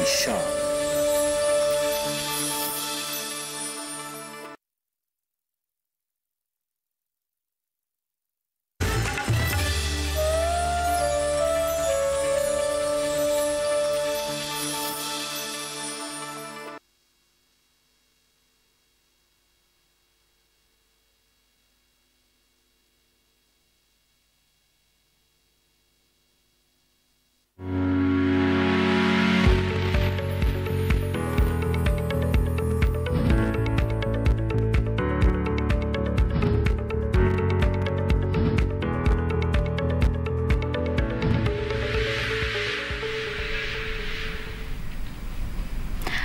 की शान।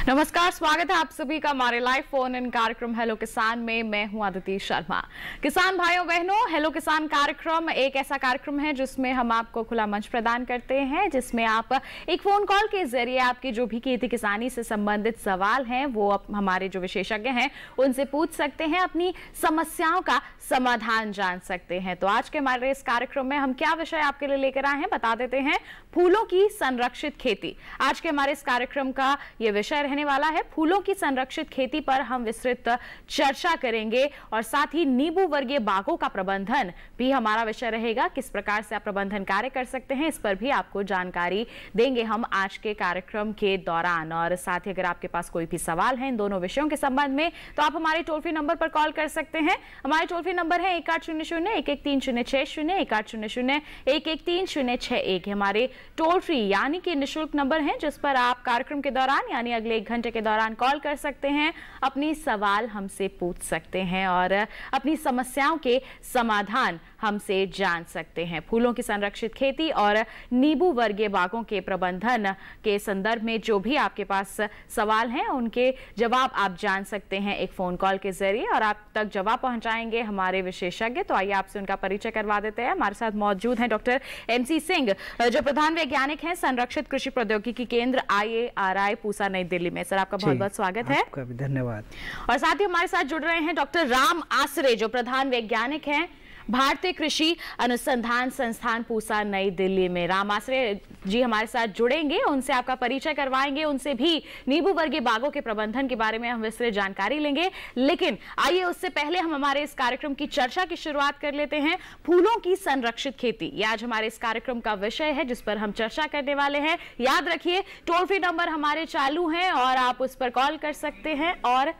नमस्कार, स्वागत है आप सभी का हमारे लाइव फोन इन कार्यक्रम हेलो किसान में। मैं हूं अदिति शर्मा। किसान भाइयों बहनों, हेलो किसान कार्यक्रम एक ऐसा कार्यक्रम है जिसमें हम आपको खुला मंच प्रदान करते हैं, जिसमें आप एक फोन कॉल के जरिए आपकी जो भी खेती किसानी से संबंधित सवाल हैं वो हमारे जो विशेषज्ञ हैं उनसे पूछ सकते हैं, अपनी समस्याओं का समाधान जान सकते हैं। तो आज के हमारे इस कार्यक्रम में हम क्या विषय आपके लिए लेकर आए हैं बता देते हैं। फूलों की संरक्षित खेती आज के हमारे इस कार्यक्रम का ये विषय रहने वाला है। फूलों की संरक्षित खेती पर हम विस्तृत चर्चा करेंगे और साथ ही नींबू वर्गीय बागों का प्रबंधन भी हमारा विषय रहेगा। किस प्रकार से आप प्रबंधन कार्य कर सकते हैं इस पर भी आपको जानकारी देंगे हम आज के कार्यक्रम के दौरान। और साथ ही अगर आपके पास कोई भी सवाल है इन दोनों विषयों के संबंध में तो आप हमारे टोल फ्री नंबर पर कॉल कर सकते हैं। हमारे टोल फ्री नंबर है 1800-113060, 1800-113061 हमारे टोल फ्री यानी कि निःशुल्क नंबर है, जिस पर आप कार्यक्रम के दौरान यानी अगले 1 घंटे के दौरान कॉल कर सकते हैं, अपनी सवाल हमसे पूछ सकते हैं और अपनी समस्याओं के समाधान हमसे जान सकते हैं। फूलों की संरक्षित खेती और नींबू वर्गीय बागों के प्रबंधन के संदर्भ में जो भी आपके पास सवाल हैं उनके जवाब आप जान सकते हैं एक फोन कॉल के जरिए और आप तक जवाब पहुंचाएंगे हमारे विशेषज्ञ। तो आइए आपसे उनका परिचय करवा देते हैं। हमारे साथ मौजूद हैं डॉक्टर MC सिंह, जो प्रधान वैज्ञानिक हैं संरक्षित कृषि प्रौद्योगिकी केंद्र IARI पूसा नई दिल्ली में। सर आपका बहुत बहुत स्वागत है। आपका भी धन्यवाद। और साथ ही हमारे साथ जुड़ रहे हैं डॉक्टर राम आसरे, जो प्रधान वैज्ञानिक हैं भारतीय कृषि अनुसंधान संस्थान पूसा नई दिल्ली में। राम आसरे जी हमारे साथ जुड़ेंगे, उनसे आपका परिचय करवाएंगे, उनसे भी नींबू वर्गीय बागों के प्रबंधन के बारे में हम विस्तृत जानकारी लेंगे। लेकिन आइए उससे पहले हम हमारे इस कार्यक्रम की चर्चा की शुरुआत कर लेते हैं। फूलों की संरक्षित खेती ये आज हमारे इस कार्यक्रम का विषय है जिस पर हम चर्चा करने वाले हैं। याद रखिए टोल फ्री नंबर हमारे चालू हैं और आप उस पर कॉल कर सकते हैं और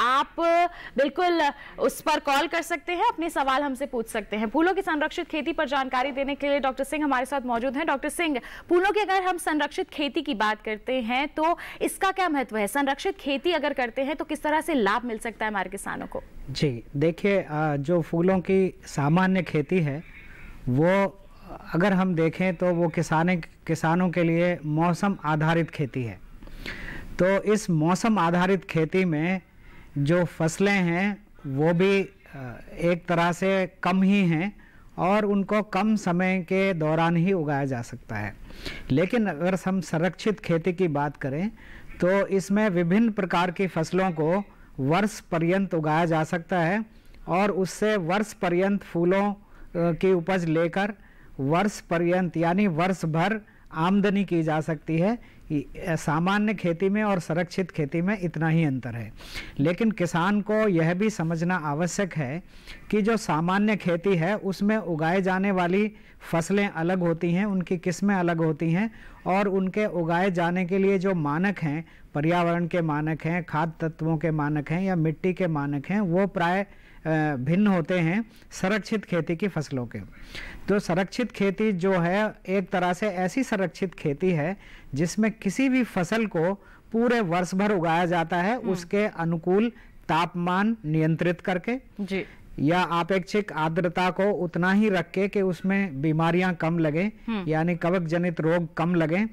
आप बिल्कुल उस पर कॉल कर सकते हैं, अपने सवाल हमसे पूछ सकते हैं। फूलों की संरक्षित खेती पर जानकारी देने के लिए डॉक्टर सिंह हमारे साथ मौजूद हैं। डॉक्टर सिंह, फूलों की अगर हम संरक्षित खेती की बात करते हैं तो इसका क्या महत्व है? संरक्षित खेती अगर करते हैं तो किस तरह से लाभ मिल सकता है हमारे किसानों को? जी देखिए, जो फूलों की सामान्य खेती है वो अगर हम देखें तो वो किसानों के लिए मौसम आधारित खेती है। तो इस मौसम आधारित खेती में जो फसलें हैं वो भी एक तरह से कम ही हैं और उनको कम समय के दौरान ही उगाया जा सकता है। लेकिन अगर हम संरक्षित खेती की बात करें तो इसमें विभिन्न प्रकार की फसलों को वर्ष पर्यंत उगाया जा सकता है और उससे वर्ष पर्यंत फूलों की उपज लेकर वर्ष पर्यंत यानी वर्ष भर आमदनी की जा सकती है। सामान्य खेती में और संरक्षित खेती में इतना ही अंतर है। लेकिन किसान को यह भी समझना आवश्यक है कि जो सामान्य खेती है उसमें उगाए जाने वाली फसलें अलग होती हैं, उनकी किस्में अलग होती हैं और उनके उगाए जाने के लिए जो मानक हैं, पर्यावरण के मानक हैं, खाद्य तत्वों के मानक हैं या मिट्टी के मानक हैं, वो प्राय भिन्न होते हैं संरक्षित खेती की फसलों के। तो संरक्षित खेती जो है एक तरह से ऐसी संरक्षित खेती है जिसमें किसी भी फसल को पूरे वर्ष भर उगाया जाता है, उसके अनुकूल तापमान नियंत्रित करके जी या अपेक्षित आर्द्रता को उतना ही रख के कि उसमें बीमारियां कम लगे यानी कवक जनित रोग कम लगे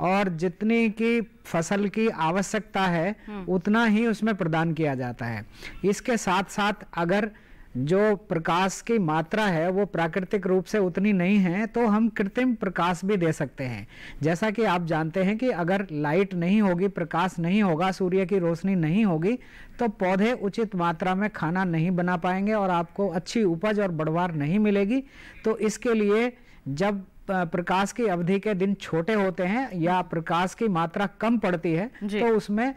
और जितनी की फसल की आवश्यकता है उतना ही उसमें प्रदान किया जाता है। इसके साथ साथ अगर जो प्रकाश की मात्रा है वो प्राकृतिक रूप से उतनी नहीं है तो हम कृत्रिम प्रकाश भी दे सकते हैं। जैसा कि आप जानते हैं कि अगर लाइट नहीं होगी, प्रकाश नहीं होगा, सूर्य की रोशनी नहीं होगी तो पौधे उचित मात्रा में खाना नहीं बना पाएंगे और आपको अच्छी उपज और बढ़वार नहीं मिलेगी। तो इसके लिए जब प्रकाश की अवधि के दिन छोटे होते हैं या प्रकाश की मात्रा कम पड़ती है तो उसमें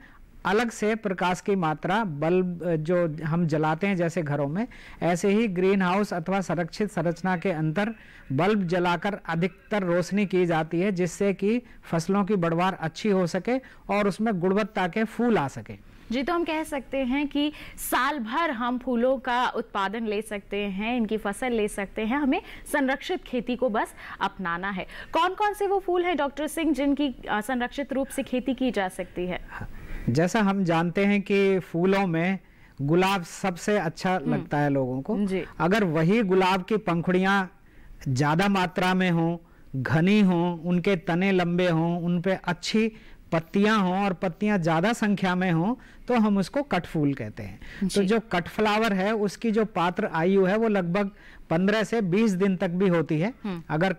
अलग से प्रकाश की मात्रा बल्ब जो हम जलाते हैं जैसे घरों में, ऐसे ही ग्रीन हाउस अथवा संरक्षित संरचना के अंदर बल्ब जलाकर अधिकतर रोशनी की जाती है, जिससे कि फसलों की बढ़वार अच्छी हो सके और उसमें गुणवत्ता के फूल आ सके। जी, तो हम कह सकते हैं कि साल भर हम फूलों का उत्पादन ले सकते हैं, इनकी फसल ले सकते हैं, हमें संरक्षित खेती को बस अपनाना है। कौन कौन से वो फूल हैं डॉक्टर सिंह जिनकी संरक्षित रूप से खेती की जा सकती है? जैसा हम जानते हैं कि फूलों में गुलाब सबसे अच्छा लगता है लोगों को। अगर वही गुलाब की पंखुड़ियां ज्यादा मात्रा में हों, घनी हों, उनके तने लंबे हों, उन पे अच्छी पत्तियां हों और पत्तियां ज्यादा संख्या में हों तो हम उसको कटफूल कहते हैं। तो जो कट फ्लावर है उसकी जो पात्र आयु है वो लगभग 15 से 20 दिन तक भी होती है। अगर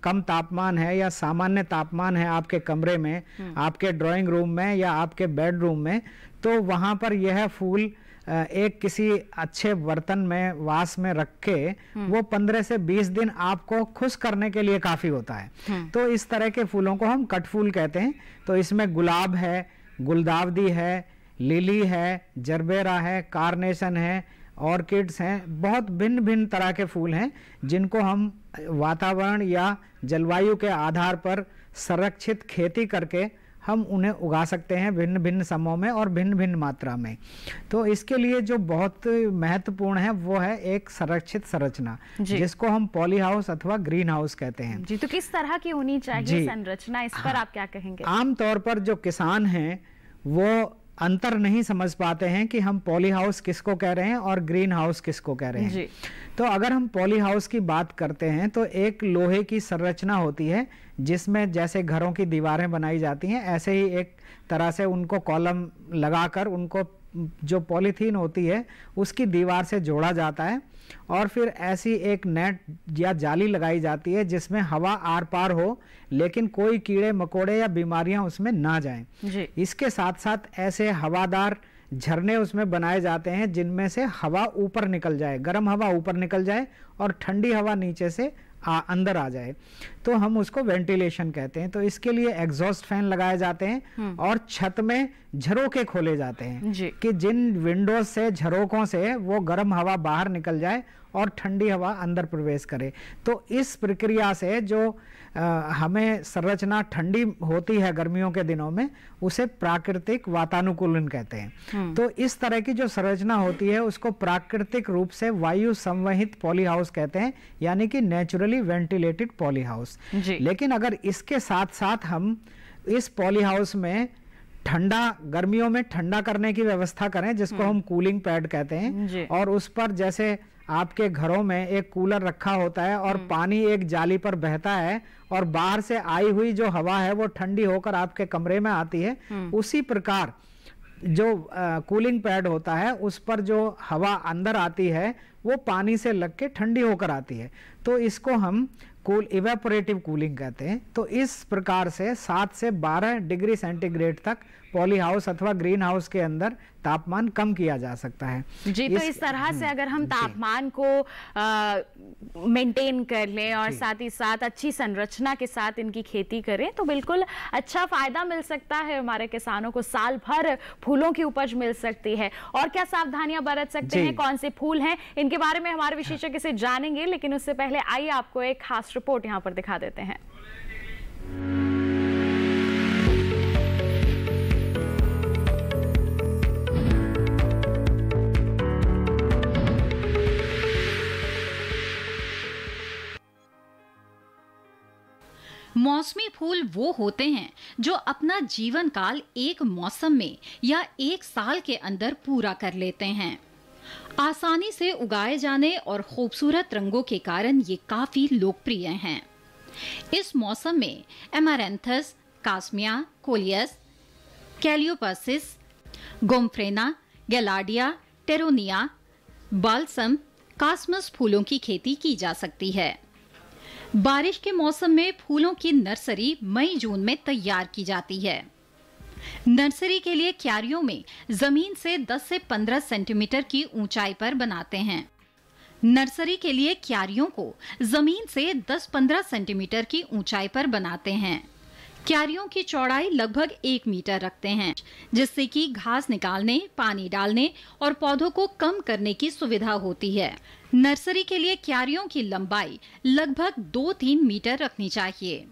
कम तापमान है या सामान्य तापमान है आपके कमरे में, आपके ड्राइंग रूम में या आपके बेडरूम में, तो वहां पर यह फूल एक किसी अच्छे बर्तन में वास में रख के वो 15 से 20 दिन आपको खुश करने के लिए काफी होता है। तो इस तरह के फूलों को हम कटफूल कहते हैं। तो इसमें गुलाब है, गुलदावदी है, लिली है, जरबेरा है, कार्नेशन है, ऑर्किड्स हैं, बहुत भिन्न भिन्न तरह के फूल हैं जिनको हम वातावरण या जलवायु के आधार पर संरक्षित खेती करके हम उन्हें उगा सकते हैं भिन्न भिन्न समूह में और भिन्न भिन्न मात्रा में। तो इसके लिए जो बहुत महत्वपूर्ण है वो है एक संरक्षित संरचना, जिसको हम पॉली हाउस अथवा ग्रीन हाउस कहते हैं। जी, तो किस तरह की होनी चाहिए संरचना, इस पर आप क्या कहेंगे? आमतौर पर जो किसान हैं वो अंतर नहीं समझ पाते हैं कि हम पॉली हाउस किसको कह रहे हैं और ग्रीन हाउस किसको कह रहे हैं। तो अगर हम पॉली हाउस की बात करते हैं तो एक लोहे की संरचना होती है जिसमें जैसे घरों की दीवारें बनाई जाती हैं ऐसे ही एक तरह से उनको कॉलम लगाकर उनको जो पॉलीथीन होती है उसकी दीवार से जोड़ा जाता है और फिर ऐसी एक नेट या जाली लगाई जाती है जिसमें हवा आर पार हो लेकिन कोई कीड़े मकोड़े या बीमारियां उसमें ना जाएं। इसके साथ साथ ऐसे हवादार झरने उसमें बनाए जाते हैं जिनमें से हवा ऊपर निकल जाए, गर्म हवा ऊपर निकल जाए और ठंडी हवा नीचे से अंदर आ जाए, तो हम उसको वेंटिलेशन कहते हैं। तो इसके लिए एग्जॉस्ट फैन लगाए जाते हैं और छत में झरोके खोले जाते हैं कि जिन विंडोज से, झरोकों से वो गर्म हवा बाहर निकल जाए और ठंडी हवा अंदर प्रवेश करे। तो इस प्रक्रिया से जो हमें संरचना ठंडी होती है गर्मियों के दिनों में उसे प्राकृतिक वातानुकूलन कहते हैं। तो इस तरह की जो संरचना होती है उसको प्राकृतिक रूप से वायु संवहित पॉली हाउस कहते हैं, यानी कि नेचुरली वेंटिलेटेड पॉली हाउस। लेकिन अगर इसके साथ साथ हम इस पॉली हाउस में ठंडा, गर्मियों में ठंडा करने की व्यवस्था करें जिसको हम कूलिंग पैड कहते हैं, और उस पर जैसे आपके घरों में एक कूलर रखा होता है और पानी एक जाली पर बहता है और बाहर से आई हुई जो हवा है वो ठंडी होकर आपके कमरे में आती है, उसी प्रकार जो कूलिंग पैड होता है उस पर जो हवा अंदर आती है वो पानी से लग के ठंडी होकर आती है। तो इसको हम इवेपोरेटिव कूलिंग कहते हैं। तो इस प्रकार से 7 से 12 डिग्री सेंटीग्रेड तक पॉली हाउस अथवा ग्रीन हाउस के अंदर तापमान कम किया जा सकता है। जी, तो इस तरह से अगर हम तापमान को मेंटेन कर लें और साथ ही साथ अच्छी संरचना के साथ इनकी खेती करें तो बिल्कुल अच्छा फायदा मिल सकता है हमारे किसानों को, साल भर फूलों की उपज मिल सकती है। और क्या सावधानियां बरत सकते हैं, कौन से फूल हैं, इनके बारे में हमारे विशेषज्ञ से जानेंगे, लेकिन उससे पहले आइए आपको एक खास रिपोर्ट यहाँ पर दिखा देते हैं। मौसमी फूल वो होते हैं जो अपना जीवन काल एक मौसम में या एक साल के अंदर पूरा कर लेते हैं। आसानी से उगाए जाने और खूबसूरत रंगों के कारण ये काफी लोकप्रिय हैं। इस मौसम में एमारैंथस, कास्मिया, कोलियस, कैलियोपसिस, गोम्फ्रेना, गैलाडिया, टेरोनिया, बाल्सम, कास्मस फूलों की खेती की जा सकती है। बारिश के मौसम में फूलों की नर्सरी मई-जून में तैयार की जाती है। नर्सरी के लिए क्यारियों में जमीन से 10 से 15 सेंटीमीटर की ऊंचाई पर बनाते हैं। नर्सरी के लिए क्यारियों को जमीन से 10-15 सेंटीमीटर की ऊंचाई पर बनाते हैं। क्यारियों की चौड़ाई लगभग 1 मीटर रखते हैं, जिससे कि घास निकालने, पानी डालने और पौधों को कम करने की सुविधा होती है। नर्सरी के लिए क्यारियों की लंबाई लगभग 2-3 मीटर रखनी चाहिए।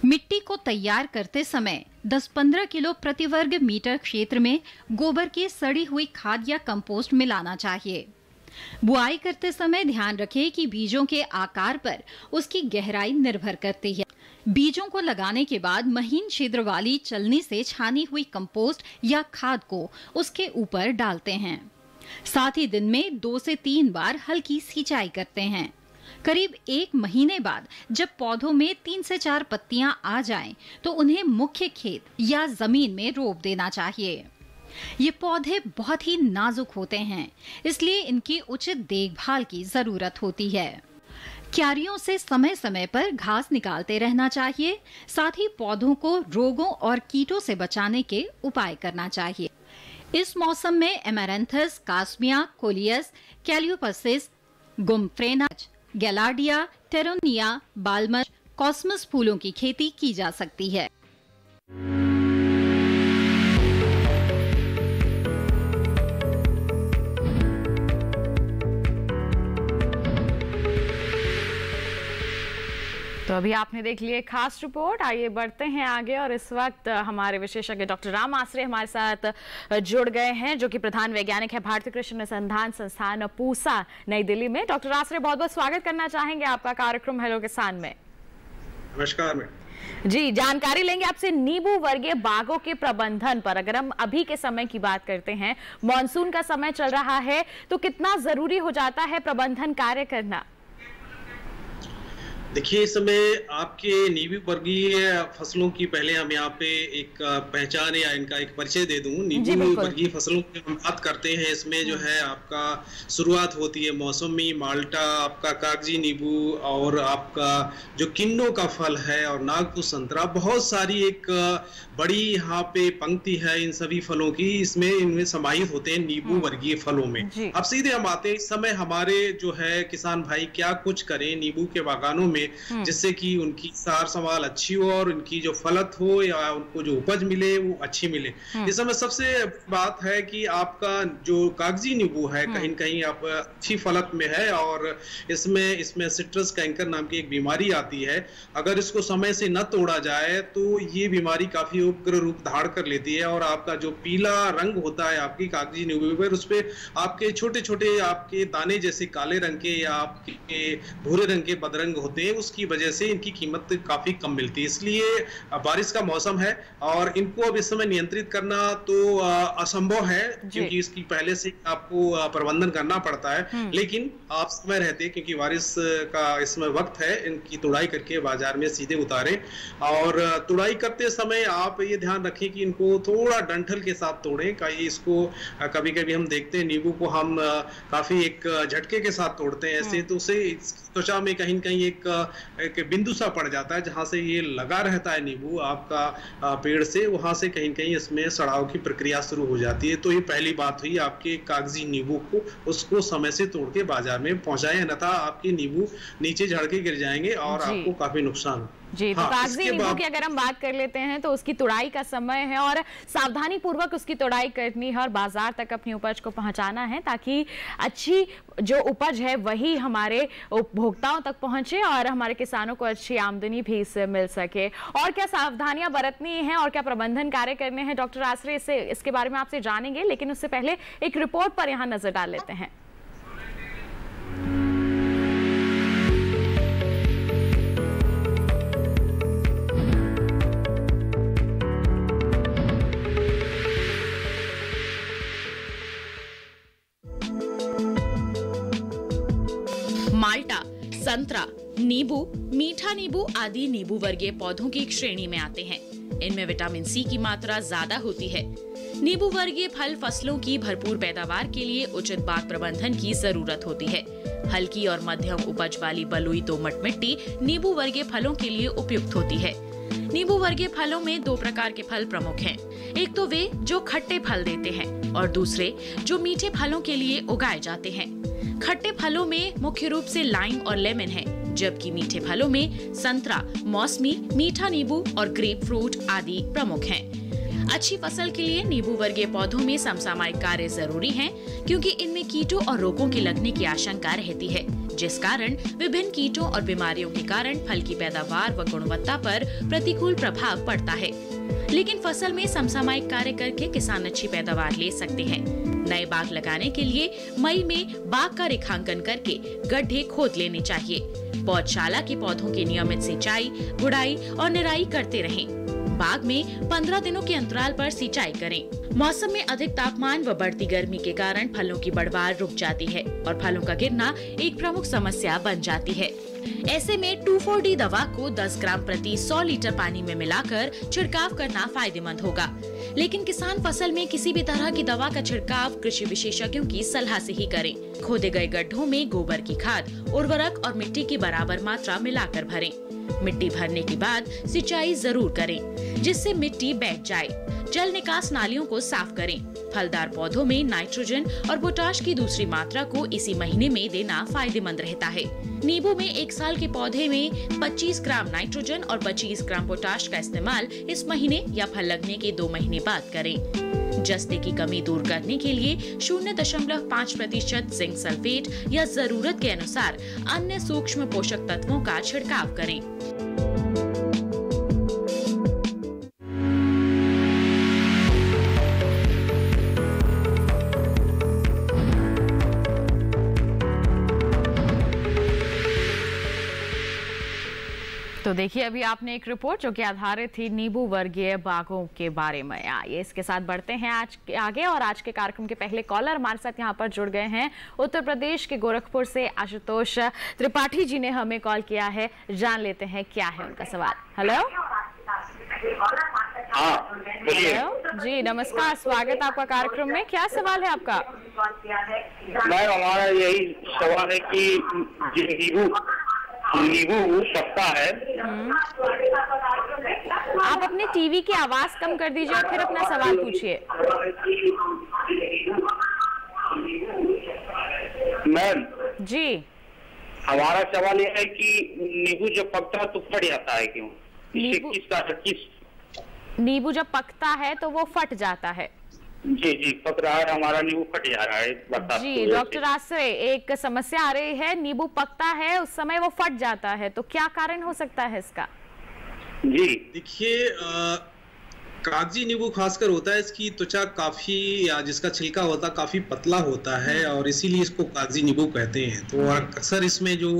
मिट्टी को तैयार करते समय 10-15 किलो प्रति वर्ग मीटर क्षेत्र में गोबर की सड़ी हुई खाद या कंपोस्ट मिलाना चाहिए। बुआई करते समय ध्यान रखें कि बीजों के आकार पर उसकी गहराई निर्भर करती है। बीजों को लगाने के बाद महीन छिद्र वाली चलनी से छानी हुई कंपोस्ट या खाद को उसके ऊपर डालते हैं। साथ ही दिन में 2 से 3 बार हल्की सिंचाई करते हैं। करीब 1 महीने बाद जब पौधों में 3 से 4 पत्तियां आ जाएं, तो उन्हें मुख्य खेत या जमीन में रोप देना चाहिए। ये पौधे बहुत ही नाजुक होते हैं, इसलिए इनकी उचित देखभाल की जरूरत होती है। क्यारियों से समय समय पर घास निकालते रहना चाहिए। साथ ही पौधों को रोगों और कीटों से बचाने के उपाय करना चाहिए। इस मौसम में एमेरैंथस, कास्मिया, कोलियस, कैलियोपसिस, गुम्फ्रेना, गैलार्डिया, टेरोनिया, बाल्मस, कॉस्मस फूलों की खेती की जा सकती है। तो अभी आपने देख लिया खास रिपोर्ट। आइए बढ़ते हैं आगे और इस वक्त हमारे विशेषज्ञ डॉक्टर राम आसरे हमारे साथ जुड़ गए हैं, जो कि प्रधान वैज्ञानिक है भारतीय कृषि अनुसंधान संस्थान पूसा, नई दिल्ली में। डॉक्टर आसरे, बहुत बहुत स्वागत करना चाहेंगे आपका कार्यक्रम हेलो किसान में। नमस्कार मैम जी, जानकारी लेंगे आपसे नींबू वर्गीय बागों के प्रबंधन पर। अगर हम अभी के समय की बात करते हैं, मानसून का समय चल रहा है, तो कितना जरूरी हो जाता है प्रबंधन कार्य करना? देखिए, इस समय आपके नींबू वर्गीय फसलों की पहले हम यहाँ पे एक पहचान या इनका एक परिचय दे दूं। नींबू वर्गीय फसलों की हम बात करते हैं, इसमें जो है आपका शुरुआत होती है मौसमी, माल्टा, आपका कागजी नींबू और आपका जो किन्नो का फल है और नागपुर संतरा, बहुत सारी एक बड़ी यहाँ पे पंक्ति है इन सभी फलों की। इनमें समाहित होते हैं नींबू वर्गीय फलों में। अब सीधे हम आते हैं, इस समय हमारे जो है किसान भाई क्या कुछ करें नींबू के बागानों में, जिससे कि उनकी सार संभाल अच्छी हो और उनकी जो फलत हो या उनको जो उपज मिले वो अच्छी मिले। इस समय सबसे बात है कि आपका जो कागजी नींबू है कहीं न कहीं आप अच्छी फलत में है और इसमें सिट्रस कैंकर नाम की एक बीमारी आती है। अगर इसको समय से न तोड़ा जाए तो ये बीमारी काफी उग्र रूप धारण कर लेती है और आपका जो पीला रंग होता है आपकी कागजी नींबू पर, उस पे आपके छोटे छोटे आपके दाने जैसे काले रंग के या आपके भूरे रंग के बदरंग होते हैं, उसकी वजह से इनकी कीमत काफी कम मिलती है। इसलिए बारिश का मौसम है और इनको अब इस समय नियंत्रित करना तो असंभव है, क्योंकि इसकी पहले से आपको प्रबंधन करना पड़ता है। लेकिन आप समय रहते, क्योंकि बारिश का इसमें वक्त है, इनकी तुड़ाई करके बाजार में सीधे उतारें। और तुड़ाई करते समय आप ये ध्यान रखें कि इनको थोड़ा डंठल के साथ तोड़ें। इसको कभी कभी हम देखते हैं नींबू को हम काफी एक झटके के साथ तोड़ते हैं ऐसे, तो उसे त्वचा में कहीं कहीं एक बिंदु सा पड़ जाता है, जहां से ये लगा रहता है नींबू आपका पेड़ से, वहां से कहीं कहीं इसमें सड़ाव की प्रक्रिया शुरू हो जाती है। तो ये पहली बात हुई आपके कागजी नींबू को, उसको समय से तोड़ के बाजार में पहुंचाएं, अन्यथा आपके नींबू नीचे झड़ के गिर जाएंगे और आपको काफी नुकसान जी। तो कागजी नींबू की अगर हम बात कर लेते हैं तो उसकी तुड़ाई का समय है और सावधानी पूर्वक उसकी तुड़ाई करनी है और बाजार तक अपनी उपज को पहुंचाना है, ताकि अच्छी जो उपज है वही हमारे उपभोक्ताओं तक पहुंचे और हमारे किसानों को अच्छी आमदनी भी इससे मिल सके। और क्या सावधानियां बरतनी है और क्या प्रबंधन कार्य करने हैं, डॉक्टर आसरे इसके बारे में आपसे जानेंगे, लेकिन उससे पहले एक रिपोर्ट पर यहाँ नजर डाल लेते हैं। माल्टा, संतरा, नींबू, मीठा नींबू आदि नींबू वर्गीय पौधों की एक श्रेणी में आते हैं। इनमें विटामिन सी की मात्रा ज्यादा होती है। नींबू वर्गीय फल फसलों की भरपूर पैदावार के लिए उचित बाग प्रबंधन की जरूरत होती है। हल्की और मध्यम उपज वाली बलुई दोमट मिट्टी नींबू वर्गीय फलों के लिए उपयुक्त होती है। नींबू वर्गीय फलों में 2 प्रकार के फल प्रमुख हैं। एक तो वे जो खट्टे फल देते हैं और दूसरे जो मीठे फलों के लिए उगाए जाते हैं। खट्टे फलों में मुख्य रूप से लाइम और लेमन है, जबकि मीठे फलों में संतरा, मौसमी, मीठा नींबू और ग्रेप फ्रूट आदि प्रमुख हैं। अच्छी फसल के लिए नींबू वर्गीय पौधों में समसामयिक कार्य जरूरी हैं, क्योंकि इनमें कीटों और रोगों के लगने की आशंका रहती है, जिस कारण विभिन्न कीटों और बीमारियों के कारण फल की पैदावार व गुणवत्ता पर प्रतिकूल प्रभाव पड़ता है। लेकिन फसल में समसामयिक कार्य करके किसान अच्छी पैदावार ले सकते हैं। नए बाग लगाने के लिए मई में बाग का रेखांकन करके गड्ढे खोद लेने चाहिए। पौधशाला के पौधों की नियमित सिंचाई, गुड़ाई और निराई करते रहें। बाग में 15 दिनों के अंतराल पर सिंचाई करें। मौसम में अधिक तापमान व बढ़ती गर्मी के कारण फलों की बढ़वार रुक जाती है और फलों का गिरना एक प्रमुख समस्या बन जाती है। ऐसे में 2,4-D दवा को 10 ग्राम प्रति 100 लीटर पानी में मिलाकर छिड़काव करना फायदेमंद होगा। लेकिन किसान फसल में किसी भी तरह की दवा का छिड़काव कृषि विशेषज्ञों की सलाह से ही करें। खोदे गए गड्ढों में गोबर की खाद, उर्वरक और मिट्टी की बराबर मात्रा मिलाकर भरें। मिट्टी भरने के बाद सिंचाई जरूर करें, जिससे मिट्टी बैठ जाए। जल निकास नालियों को साफ करें। फलदार पौधों में नाइट्रोजन और पोटाश की दूसरी मात्रा को इसी महीने में देना फायदेमंद रहता है। नींबू में 1 साल के पौधे में 25 ग्राम नाइट्रोजन और 25 ग्राम पोटाश का इस्तेमाल इस महीने या फल लगने के 2 महीने बाद करें। जस्ते की कमी दूर करने के लिए 0.5% जिंक सल्फेट या जरूरत के अनुसार अन्य सूक्ष्म पोषक तत्वों का छिड़काव करें। तो देखिए, अभी आपने एक रिपोर्ट जो कि आधारित थी नींबू वर्गीय बागों के बारे में। आइए इसके साथ बढ़ते हैं आज आगे, और आज के कार्यक्रम के पहले कॉलर हमारे साथ यहाँ पर जुड़ गए हैं। उत्तर प्रदेश के गोरखपुर से आशुतोष त्रिपाठी जी ने हमें कॉल किया है। जान लेते हैं क्या है उनका सवाल। हेलो जी, नमस्कार, स्वागत आपका कार्यक्रम में। क्या सवाल है आपका? मैम, हमारा यही सवाल है कि नींबू पकता है। आप अपने टीवी की आवाज कम कर दीजिए और फिर अपना सवाल पूछिए। मैम जी, हमारा सवाल यह है कि नींबू जब पकता है तो फट जाता है क्यों? नींबू जब पकता है तो वो फट जाता है। जी, पक रहा है, हमारा नींबू फट जा रहा है जी। डॉक्टर आश्रय, एक समस्या आ रही है, नींबू पकता है उस समय वो फट जाता है, तो क्या कारण हो सकता है इसका? जी देखिए, कागजी नींबू खासकर होता है, इसकी त्वचा काफी, या जिसका छिलका होता है काफी पतला होता है और इसीलिए इसको कागजी नींबू कहते हैं। तो अक्सर इसमें जो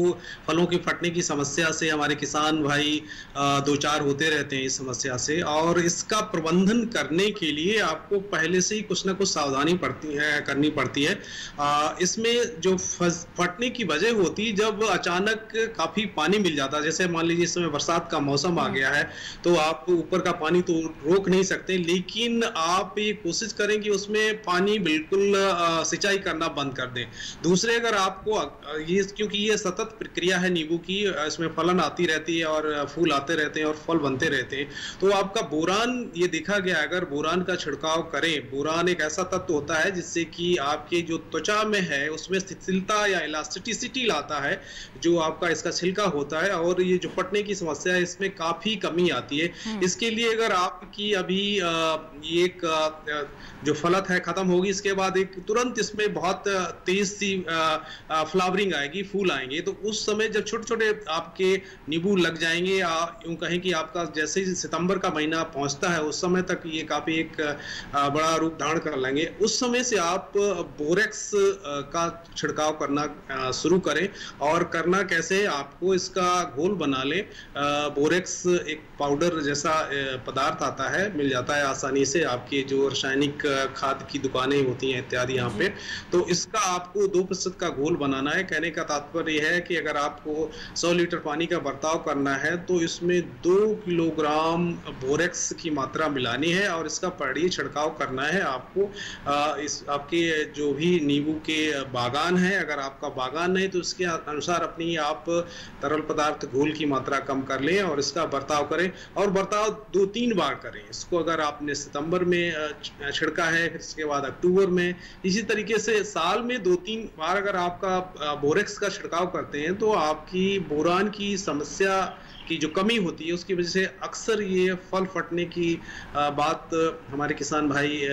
फलों के फटने की समस्या से हमारे किसान भाई दो चार होते रहते हैं इस समस्या से, और इसका प्रबंधन करने के लिए आपको पहले से ही कुछ ना कुछ सावधानी करनी पड़ती है। इसमें जो फटने की वजह होती है जब अचानक काफी पानी मिल जाता है, जैसे मान लीजिए इस समय बरसात का मौसम आ गया है, तो आप ऊपर का पानी तो रोक नहीं सकते, लेकिन आप ये कोशिश करें कि उसमें पानी बिल्कुल सिंचाई करना बंद कर दें। दूसरे, अगर आपको ये, क्योंकि ये सतत प्रक्रिया है नींबू की, इसमें फलन आती रहती है और फूल आते रहते हैं और फल बनते रहते हैं, तो आपका बोरान, ये देखा गया अगर बोरान का छिड़काव करें, बोरान एक ऐसा तत्व होता है जिससे कि आपके जो त्वचा में है उसमें शिथिलता या इलास्टिसिटी लाता है, जो आपका इसका छिलका होता है, और ये जो फटने की समस्या है इसमें काफी कमी आती है। इसके लिए अगर आपकी अभी एक जो फलत है खत्म होगी, इसके बाद एक तुरंत इसमें बहुत तेज सी फ्लावरिंग आएगी, फूल आएंगे, तो उस समय जब छोटे छोटे आपके नींबू लग जाएंगे, यूं कहें कि आपका जैसे ही सितंबर का महीना पहुंचता है उस समय तक ये काफी एक बड़ा रूप धारण कर लेंगे। उस समय से आप बोरेक्स का छिड़काव करना शुरू करें। और करना कैसे, आपको इसका घोल बना लें। बोरेक्स एक पाउडर जैसा पदार्थ आता है, मिल जाता है आसानी से, आपके जो रासायनिक खाद की दुकानें होती हैं इत्यादि यहाँ पे, तो इसका आपको 2% का घोल बनाना है। कहने का तात्पर्य है कि अगर आपको 100 लीटर पानी का बर्ताव करना है तो इसमें 2 किलोग्राम बोरेक्स की मात्रा मिलानी है और इसका पढ़िए छिड़काव करना है आपको। इस आपके जो भी नींबू के बागान है, अगर आपका बागान नहीं तो इसके अनुसार अपनी आप तरल पदार्थ घोल की मात्रा कम कर लें और इसका बर्ताव करें, और बर्ताव 2-3 बार करें। उसको अगर आपने सितंबर में छिड़का है, फिर इसके बाद अक्टूबर में, इसी तरीके से साल में 2-3 बार अगर आपका बोरेक्स का छिड़काव करते हैं तो आपकी बोरान की समस्या की जो कमी होती है उसकी वजह से अक्सर ये फल फटने की बात हमारे किसान भाई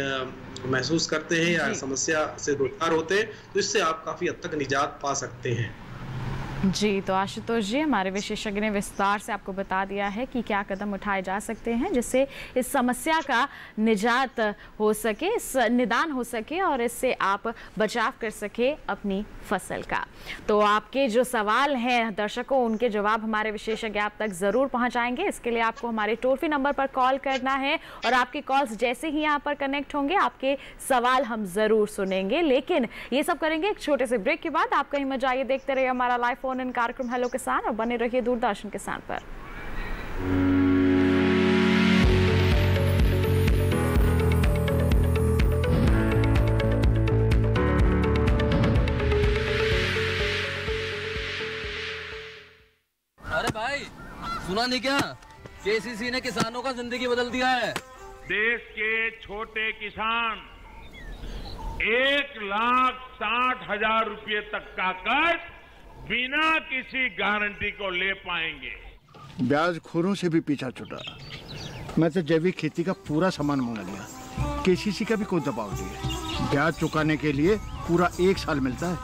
महसूस करते हैं या समस्या से दो चार होते हैं, तो इससे आप काफी हद तक निजात पा सकते हैं। जी, तो आशुतोष जी, हमारे विशेषज्ञ ने विस्तार से आपको बता दिया है कि क्या कदम उठाए जा सकते हैं जिससे इस समस्या का निजात हो सके, निदान हो सके और इससे आप बचाव कर सके अपनी फसल का। तो आपके जो सवाल हैं दर्शकों, उनके जवाब हमारे विशेषज्ञ आप तक जरूर पहुंचाएंगे। इसके लिए आपको हमारे टोल फ्री नंबर पर कॉल करना है और आपके कॉल्स जैसे ही यहाँ पर कनेक्ट होंगे आपके सवाल हम जरूर सुनेंगे। लेकिन ये सब करेंगे एक छोटे से ब्रेक के बाद। आप कहीं मत जाइए, देखते रहिए हमारा लाइव फोन इन कार्यक्रम हेलो किसान और बने रहिए दूरदर्शन किसान पर। अरे भाई, सुना नहीं क्या? केसीसी ने किसानों का जिंदगी बदल दिया है। देश के छोटे किसान 1,60,000 रुपए तक का कर्ज बिना किसी गारंटी को ले पाएंगे। ब्याज खोरों से भी पीछा छुटा। मैं तो जैविक खेती का पूरा सामान मंगा लिया। केसीसी का भी कोई दबाव नहीं है। ब्याज चुकाने के लिए पूरा 1 साल मिलता है।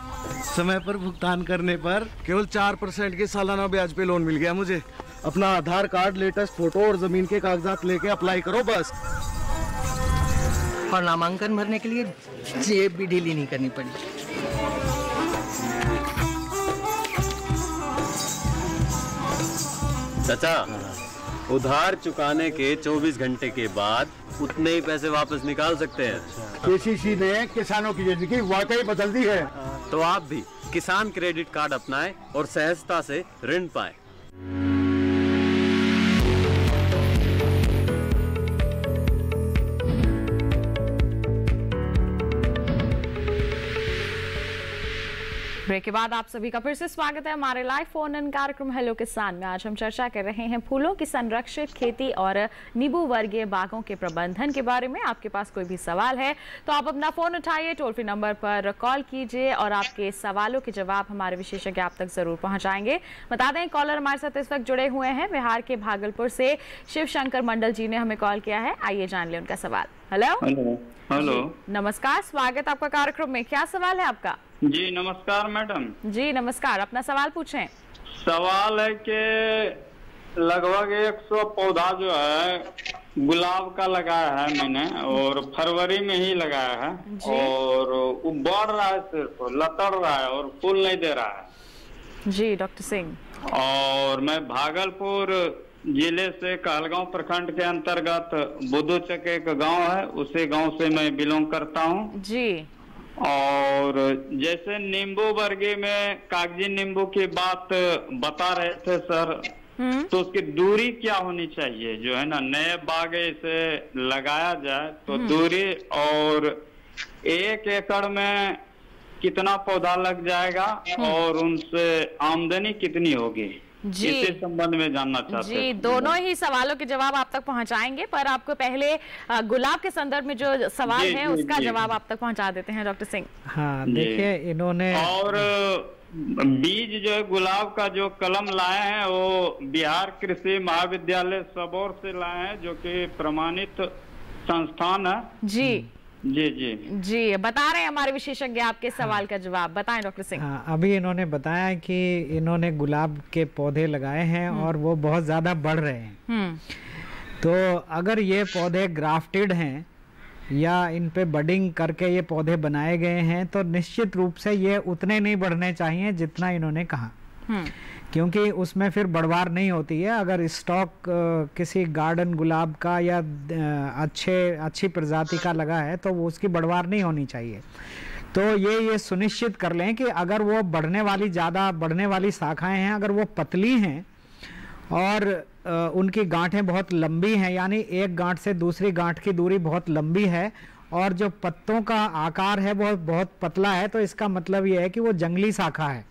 समय पर भुगतान करने पर केवल 4% के सालाना ब्याज पे लोन मिल गया मुझे। अपना आधार कार्ड, लेटेस्ट फोटो और जमीन के कागजात लेके अप्लाई करो बस। और नामांकन भरने के लिए जेब भी ढीली नहीं करनी पड़ी। चाचा, उधार चुकाने के 24 घंटे के बाद उतने ही पैसे वापस निकाल सकते हैं। केसीसी ने किसानों की जिंदगी वाकई बदल दी है। तो आप भी किसान क्रेडिट कार्ड अपनाएं और सहजता से ऋण पाएं। ब्रेक के बाद आप सभी का फिर से स्वागत है हमारे लाइव फोन इन कार्यक्रम हेलो किसान में। आज हम चर्चा कर रहे हैं फूलों की संरक्षित खेती और नींबू वर्गीय बागों के प्रबंधन के बारे में। आपके पास कोई भी सवाल है तो आप अपना फोन उठाइए, टोल फ्री नंबर पर कॉल कीजिए और आपके सवालों के जवाब हमारे विशेषज्ञ आप तक जरूर पहुंचाएंगे। बता दें कॉलर हमारे साथ इस वक्त जुड़े हुए हैं बिहार के भागलपुर से शिव शंकर मंडल जी ने हमें कॉल किया है। आइए जान ले उनका सवाल। हेलो हेलो, नमस्कार, स्वागत आपका कार्यक्रम में। क्या सवाल है आपका? जी नमस्कार मैडम। जी नमस्कार, अपना सवाल पूछें। सवाल है कि लगभग 100 पौधा जो है गुलाब का लगाया है मैंने और फरवरी में ही लगाया है और वो बढ़ रहा है, सिर्फ लतड़ रहा है और फूल नहीं दे रहा है। जी डॉक्टर सिंह। और मैं भागलपुर जिले से कहलगांव प्रखंड के अंतर्गत बुद्धूचक एक गांव है, उसी गांव से मैं बिलोंग करता हूं जी। और जैसे नींबू वर्गीय में कागजी नींबू की बात बता रहे थे सर, तो उसकी दूरी क्या होनी चाहिए जो है ना, नए बागे से लगाया जाए तो दूरी, और 1 एकड़ में कितना पौधा लग जाएगा और उनसे आमदनी कितनी होगी, इसी संबंध में जानना चाहते हैं। जी, दोनों ही सवालों के जवाब आप तक पहुंचाएंगे, पर आपको पहले गुलाब के संदर्भ में जो सवाल है उसका जवाब आप तक पहुंचा देते हैं डॉक्टर सिंह। हाँ, देखिए इन्होंने और बीज जो है गुलाब का जो कलम लाए हैं वो बिहार कृषि महाविद्यालय सबौर से लाए हैं, जो कि प्रमाणित संस्थान है। जी जी जी जी, बता रहे हैं हमारे विशेषज्ञ आपके सवाल का जवाब। बताएं डॉक्टर सिंह। हाँ, अभी इन्होंने बताया कि इन्होंने गुलाब के पौधे लगाए हैं और वो बहुत ज़्यादा बढ़ रहे हैं। तो अगर ये पौधे ग्राफ्टेड हैं या इन पे बडिंग करके ये पौधे बनाए गए हैं तो निश्चित रूप से ये उतने नहीं बढ़ने चाहिए जितना इन्होंने कहा, क्योंकि उसमें फिर बढ़वार नहीं होती है। अगर स्टॉक किसी गार्डन गुलाब का या अच्छी प्रजाति का लगा है तो वो उसकी बढ़वार नहीं होनी चाहिए। तो ये सुनिश्चित कर लें कि अगर वो ज़्यादा बढ़ने वाली शाखाएं हैं, अगर वो पतली हैं और उनकी गांठें बहुत लंबी हैं, यानी एक गांठ से दूसरी गांठ की दूरी बहुत लंबी है और जो पत्तों का आकार है वो बहुत पतला है, तो इसका मतलब ये है कि वो जंगली शाखा है।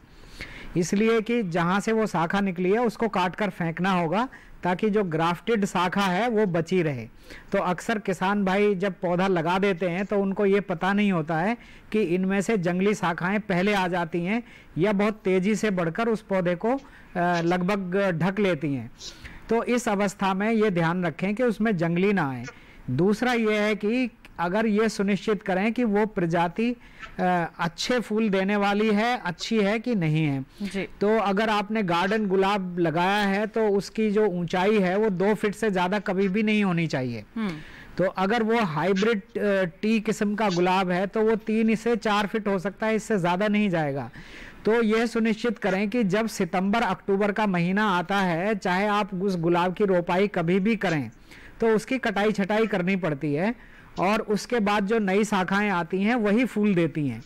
इसलिए कि जहाँ से वो शाखा निकली है उसको काट कर फेंकना होगा ताकि जो ग्राफ्टेड शाखा है वो बची रहे। तो अक्सर किसान भाई जब पौधा लगा देते हैं तो उनको ये पता नहीं होता है कि इनमें से जंगली शाखाएं पहले आ जाती हैं या बहुत तेजी से बढ़कर उस पौधे को लगभग ढक लेती हैं। तो इस अवस्था में ये ध्यान रखें कि उसमें जंगली ना आए। दूसरा ये है कि अगर ये सुनिश्चित करें कि वो प्रजाति अच्छे फूल देने वाली है, अच्छी है कि नहीं है जी। तो अगर आपने गार्डन गुलाब लगाया है तो उसकी जो ऊंचाई है वो 2 फीट से ज्यादा कभी भी नहीं होनी चाहिए। तो अगर वो हाइब्रिड टी किस्म का गुलाब है तो वो 3 से 4 फीट हो सकता है, इससे ज्यादा नहीं जाएगा। तो यह सुनिश्चित करें कि जब सितंबर अक्टूबर का महीना आता है, चाहे आप उस गुलाब की रोपाई कभी भी करें तो उसकी कटाई छटाई करनी पड़ती है और उसके बाद जो नई शाखाएं आती हैं वही फूल देती हैं।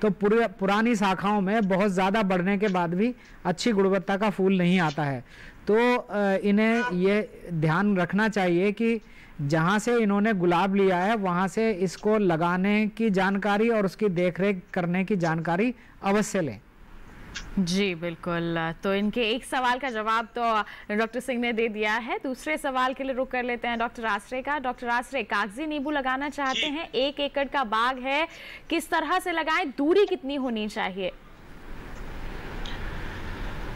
तो पुरानी शाखाओं में बहुत ज़्यादा बढ़ने के बाद भी अच्छी गुणवत्ता का फूल नहीं आता है। तो इन्हें ये ध्यान रखना चाहिए कि जहाँ से इन्होंने गुलाब लिया है वहाँ से इसको लगाने की जानकारी और उसकी देखरेख करने की जानकारी अवश्य लें। जी बिल्कुल। तो इनके एक सवाल का जवाब तो डॉक्टर सिंह ने दे दिया है। दूसरे सवाल के लिए रुक कर लेते हैं डॉक्टर आश्रय का। डॉक्टर आश्रय, कागजी नींबू लगाना चाहते हैं, 1 एकड़ का बाग है, किस तरह से लगाएं, दूरी कितनी होनी चाहिए?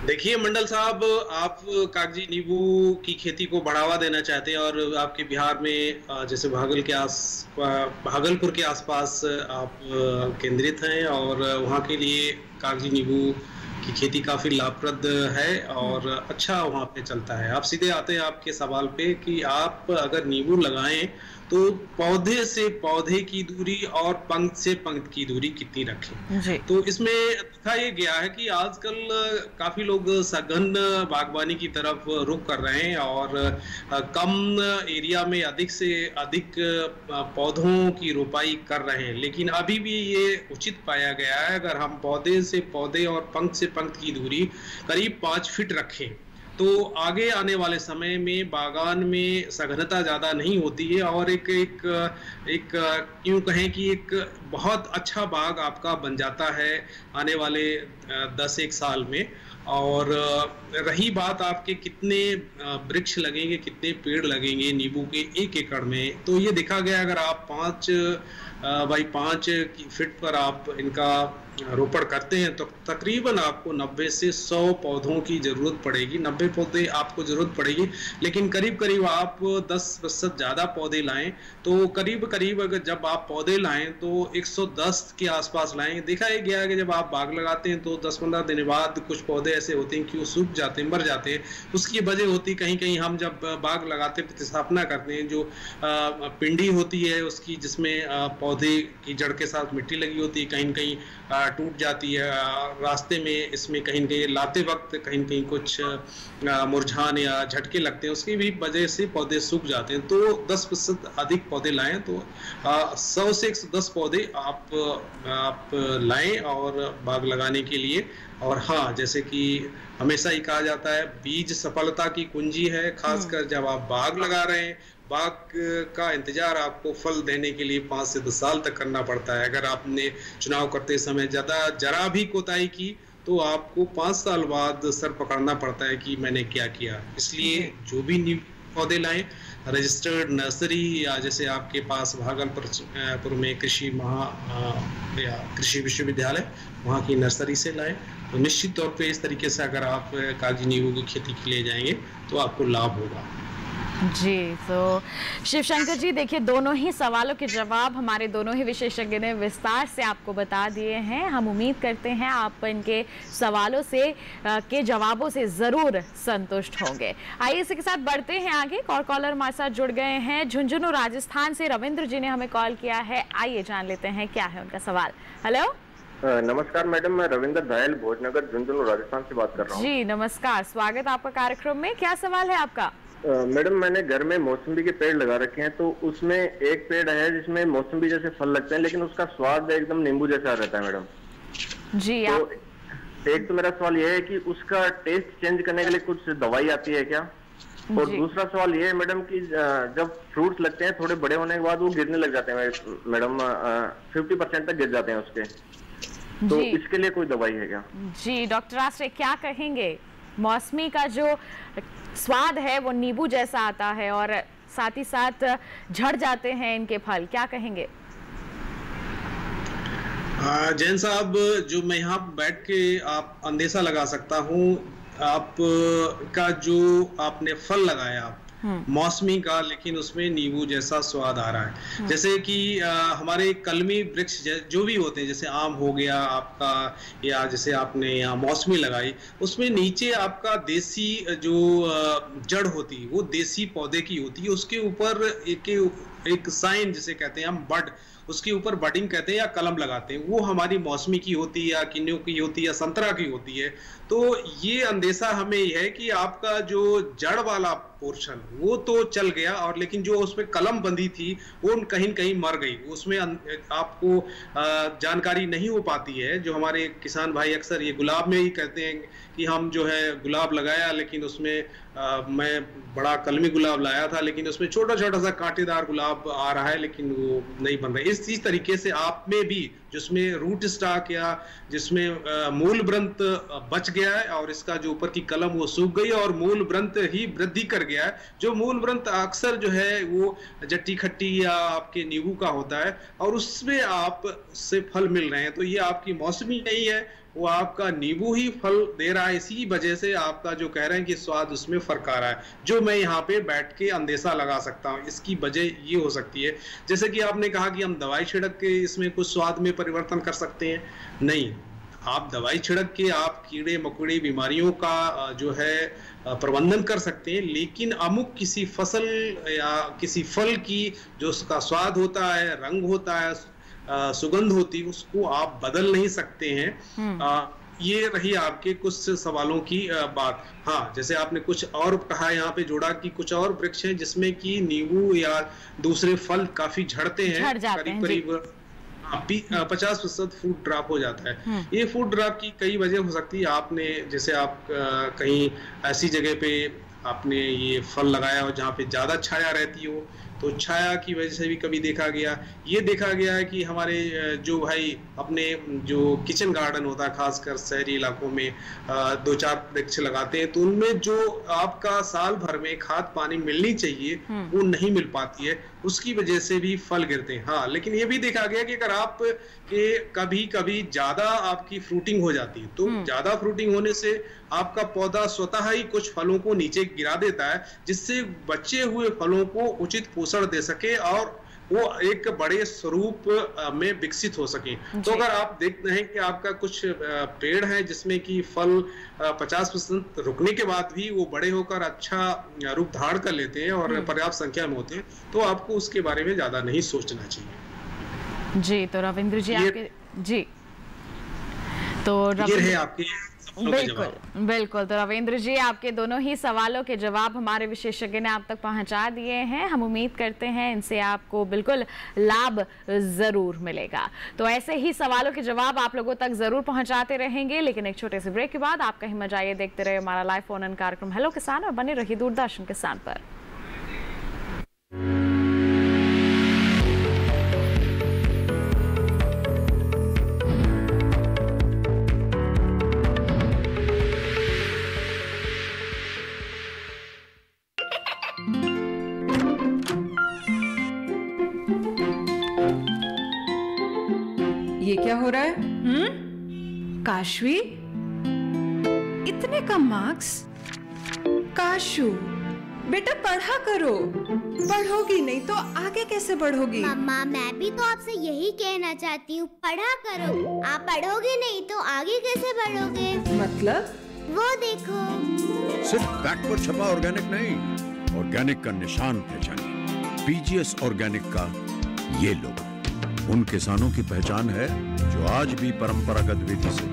देखिए मंडल साहब, आप कागजी नींबू की खेती को बढ़ावा देना चाहते हैं और आपके बिहार में जैसे भागलपुर के आसपास आप केंद्रित हैं और वहाँ के लिए कागजी नींबू की खेती काफ़ी लाभप्रद है और अच्छा वहाँ पे चलता है। आप सीधे आते हैं आपके सवाल पे कि आप अगर नींबू लगाएं तो पौधे से पौधे की दूरी और पंक्ति से पंक्ति की दूरी कितनी रखें। तो इसमें देखा ये गया है कि आजकल काफी लोग सघन बागवानी की तरफ रुख कर रहे हैं और कम एरिया में अधिक से अधिक पौधों की रोपाई कर रहे हैं। लेकिन अभी भी ये उचित पाया गया है अगर हम पौधे से पौधे और पंक्ति से पंक्ति की दूरी करीब 5 फीट रखें तो आगे आने वाले समय में बागान में सघनता ज़्यादा नहीं होती है और एक यूँ कहें कि एक बहुत अच्छा बाग आपका बन जाता है आने वाले 10-1 साल में। और रही बात आपके कितने वृक्ष लगेंगे, कितने पेड़ लगेंगे नींबू के 1 एकड़ में, तो ये देखा गया अगर आप 5 बाई 5 फीट पर आप इनका रोपण करते हैं तो तकरीबन आपको 90 से 100 पौधों की जरूरत पड़ेगी। 90 पौधे आपको जरूरत पड़ेगी, लेकिन करीब करीब आप 10% ज़्यादा पौधे लाएं तो करीब करीब अगर जब आप पौधे लाएं तो 110 के आसपास लाएं। देखा ही गया है कि जब आप बाग लगाते हैं तो 10-15 दिन बाद कुछ पौधे ऐसे होते हैं कि वो सूख जाते हैं, मर जाते हैं। उसकी वजह होती कहीं कहीं हम जब बाग लगाते प्रतिस्थापना करते हैं, जो पिंडी होती है उसकी जिसमें पौधे की जड़ के साथ मिट्टी लगी होती है, कहीं कहीं टूट जाती है रास्ते में। इसमें कहीं कहीं लाते वक्त कहीं कहीं कुछ मुरझाने या झटके लगते हैं, उसकी भी वजह से पौधे सूख जाते हैं। तो 10% अधिक पौधे लाएं तो 100 से 110 पौधे आप लाएं और बाग लगाने के लिए। और हाँ, जैसे कि हमेशा ही कहा जाता है बीज सफलता की कुंजी है, खासकर जब आप बाग लगा रहे हैं। बाग का इंतजार आपको फल देने के लिए 5 से 10 साल तक करना पड़ता है। अगर आपने चुनाव करते समय जरा भी कोताही की तो आपको 5 साल बाद सर पकड़ना पड़ता है कि मैंने क्या किया। इसलिए जो भी नींबू पौधे लाएं रजिस्टर्ड नर्सरी या जैसे आपके पास भागलपुर में कृषि विश्वविद्यालय वहाँ की नर्सरी से लाएं। तो निश्चित तौर पे इस तरीके से अगर आप कागजी नींबू की खेती के लिए जाएंगे तो आपको लाभ होगा। जी, तो शिवशंकर जी देखिए, दोनों ही सवालों के जवाब हमारे दोनों ही विशेषज्ञ ने विस्तार से आपको बता दिए हैं। हम उम्मीद करते हैं आप इनके सवालों से के जवाबों से ज़रूर संतुष्ट होंगे। आइए इसी के साथ बढ़ते हैं आगे। और कॉलर हमारे साथ जुड़ गए हैं झुंझुनू राजस्थान से रविंद्र जी ने हमें कॉल किया है। आइए जान लेते हैं क्या है उनका सवाल। हेलो, नमस्कार मैडम, मैं रविंद्र धायल भोजनगर झुंझुनू राजस्थान से बात कर रहा हूँ। जी नमस्कार, स्वागत आपका कार्यक्रम में। क्या सवाल है आपका? मैडम, मैंने घर में मौसम्बी के पेड़ लगा रखे हैं, तो उसमें एक पेड़ है जिसमें मौसम्बी जैसे फल लगते हैं लेकिन उसका स्वाद एकदम नींबू जैसा रहता है मैडम। जी तो आप... एक तो मेरा सवाल ये है कि उसका टेस्ट चेंज करने के लिए कुछ दवाई आती है क्या? और दूसरा सवाल ये है मैडम कि जब फ्रूट्स लगते हैं थोड़े बड़े होने के बाद वो गिरने लग जाते हैं मैडम, 50% तक गिर जाते हैं उसके, तो इसके लिए कोई दवाई है क्या? जी डॉक्टर आश्रय क्या कहेंगे? मौसमी का जो स्वाद है वो नींबू जैसा आता है और साथ ही साथ झड़ जाते हैं इनके फल, क्या कहेंगे? जैन साहब, जो मैं यहाँ बैठ के आप अंदेशा लगा सकता हूँ, आप का जो आपने फल लगाया मौसमी का, लेकिन उसमें नींबू जैसा स्वाद आ रहा है। जैसे कि हमारे कलमी वृक्ष जो भी होते हैं, जैसे आम हो गया आपका, या जैसे आपने यहाँ मौसमी लगाई, उसमें नीचे आपका देसी जो जड़ होती है वो देसी पौधे की होती है, उसके ऊपर एक साइन जिसे कहते हैं हम बड, उसके ऊपर बडिंग कहते हैं या कलम लगाते हैं, वो हमारी मौसमी की होती है या किन्नू की होती है या संतरा की होती है। तो ये अंदेशा हमें यह है कि आपका जो जड़ वाला पोर्शन वो तो चल गया, और लेकिन जो उसमें कलम बंधी थी वो कहीं कहीं मर गई, उसमें आपको जानकारी नहीं हो पाती है। जो हमारे किसान भाई अक्सर ये गुलाब में ही कहते हैं कि हम जो है गुलाब लगाया, लेकिन उसमें मैं बड़ा कलमी गुलाब लाया था, लेकिन उसमें छोटा छोटा सा कांटेदार गुलाब आ रहा है, लेकिन वो नहीं बन रहा है। इस तरीके से आप में भी जिसमें रूट स्टॉक या जिसमें मूल व्रंत बच गया है और इसका जो ऊपर की कलम वो सूख गई और मूल व्रंत ही वृद्धि कर गया है। जो मूल व्रंत अक्सर जो है वो जट्टी खट्टी या आपके नींबू का होता है और उसमें आप उससे फल मिल रहे हैं, तो ये आपकी मौसमी नहीं है, वो आपका नींबू ही फल दे रहा है। इसी वजह से आपका जो कह रहे हैं कि स्वाद उसमें फर्क आ रहा है, जो मैं यहाँ पे बैठ के अंदेशा लगा सकता हूँ। इसकी वजह ये हो सकती है, जैसे कि आपने कहा कि हम दवाई छिड़क के इसमें कुछ स्वाद में परिवर्तन कर सकते हैं, नहीं। आप दवाई छिड़क के आप कीड़े मकोड़े बीमारियों का जो है प्रबंधन कर सकते हैं, लेकिन अमुक किसी फसल या किसी फल की जो उसका स्वाद होता है, रंग होता है, सुगंध होती, उसको आप बदल नहीं सकते हैं। ये रही आपके कुछ सवालों की बात। हाँ, जैसे आपने कुछ और कहा यहाँ पे जोड़ा कि कुछ और वृक्ष हैं जिसमें कि नींबू या दूसरे फल काफी झड़ते हैं, करीब करीब 50% फूड ड्रॉप हो जाता है। ये फूड ड्रॉप की कई वजह हो सकती है। आपने जैसे आप कहीं ऐसी जगह पे आपने ये फल लगाया हो जहाँ पे ज्यादा छाया रहती हो, तो छाया की वजह से भी कभी देखा गया है कि हमारे जो भाई अपने जो किचन गार्डन होता है, खासकर शहरी इलाकों में 2-4 वृक्ष लगाते हैं, तो उनमें जो आपका साल भर में खाद पानी मिलनी चाहिए वो नहीं मिल पाती है, उसकी वजह से भी फल गिरते हैं। हाँ, लेकिन ये भी देखा गया कि अगर आप के कभी कभी ज्यादा आपकी फ्रूटिंग हो जाती है, तो ज्यादा फ्रूटिंग होने से आपका पौधा स्वतः ही कुछ फलों को नीचे गिरा देता है, जिससे बचे हुए फलों को उचित पोषण दे सके और वो एक बड़े स्वरूप में विकसित हो सके। तो अगर आप देखते हैं कि आपका कुछ पेड़ है जिसमें कि फल 50% रुकने के बाद भी वो बड़े होकर अच्छा रूप धारण कर लेते हैं और पर्याप्त संख्या में होते हैं, तो आपको उसके बारे में ज्यादा नहीं सोचना चाहिए। जी, तो रविंद्र जी आपके ये आपके बिल्कुल। तो रविंद्र जी, आपके दोनों ही सवालों के जवाब हमारे विशेषज्ञ ने आप तक पहुंचा दिए हैं। हम उम्मीद करते हैं इनसे आपको बिल्कुल लाभ जरूर मिलेगा। तो ऐसे ही सवालों के जवाब आप लोगों तक जरूर पहुंचाते रहेंगे, लेकिन एक छोटे से ब्रेक के बाद आप कहीं मत जाइए, देखते रहिए हमारा लाइव फोन इन कार्यक्रम हेलो किसान और बने रहिए दूरदर्शन किसान पर। ये क्या हो रहा है? काशवी, इतने कम मार्क्स? काशू बेटा पढ़ा करो, पढ़ोगी नहीं तो आगे कैसे बढ़ोगी? मम्मा, मैं भी तो आपसे यही कहना चाहती हूँ, पढ़ा करो। आप पढ़ोगे नहीं तो आगे कैसे बढ़ोगे? मतलब? वो देखो, सिर्फ बैक पर छपा ऑर्गेनिक नहीं, ऑर्गेनिक का निशान पहचानिए। पीजीएस ऑर्गेनिक का ये लोगो उन किसानों की पहचान है जो आज भी परंपरागत विधि से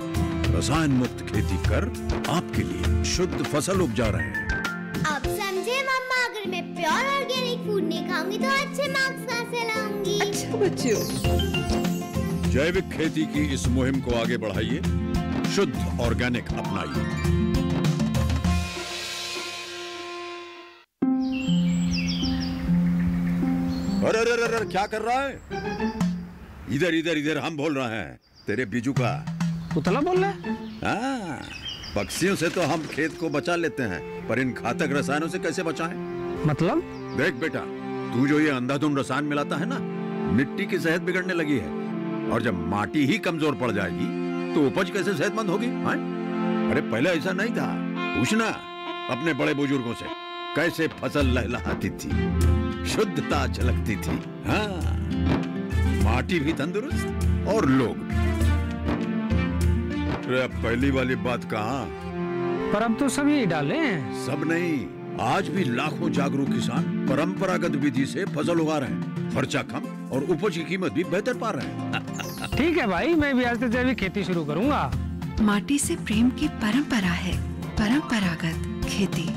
रसायन मुक्त खेती कर आपके लिए शुद्ध फसल उपजा रहे हैं। अब समझे मम्मा, अगर मैं प्योर ऑर्गेनिक फूड नहीं खाऊंगी तो अच्छे मार्क्स कहाँ से लाऊंगी? अच्छा बच्चों, जैविक खेती की इस मुहिम को आगे बढ़ाइए, शुद्ध ऑर्गेनिक अपनाइए। अरे क्या कर रहा है? इधर इधर इधर, हम बोल रहे हैं तेरे बीजू का। पुतला बोल रहा है? हाँ, पक्षियों से तो हम खेत को बचा लेते हैं, पर इन घातक रसायनों से कैसे बचाएं? मतलब? देख बेटा, तू जो ये अंधाधुंध रसायन मिलाता है ना, मिट्टी की सेहत बिगड़ने लगी है। और जब माटी ही कमजोर पड़ जाएगी तो उपज कैसे सेहतमंद होगी? अरे पहले ऐसा नहीं था। पूछना अपने बड़े बुजुर्गों से, कैसे फसल लहलहाती थी, शुद्धता झलकती थी। हाँ, माटी भी तंदुरुस्त और लोग भी। अरे पहली वाली बात कहाँ? पर अब तो सभी डाले हैं। सब नहीं, आज भी लाखों जागरूक किसान परंपरागत विधि से फसल उगा रहे हैं। खर्चा कम और उपज की कीमत भी बेहतर पा रहे हैं। ठीक है भाई, मैं भी आज से जैविक खेती शुरू करूंगा। माटी से प्रेम की परंपरा है परंपरागत खेती।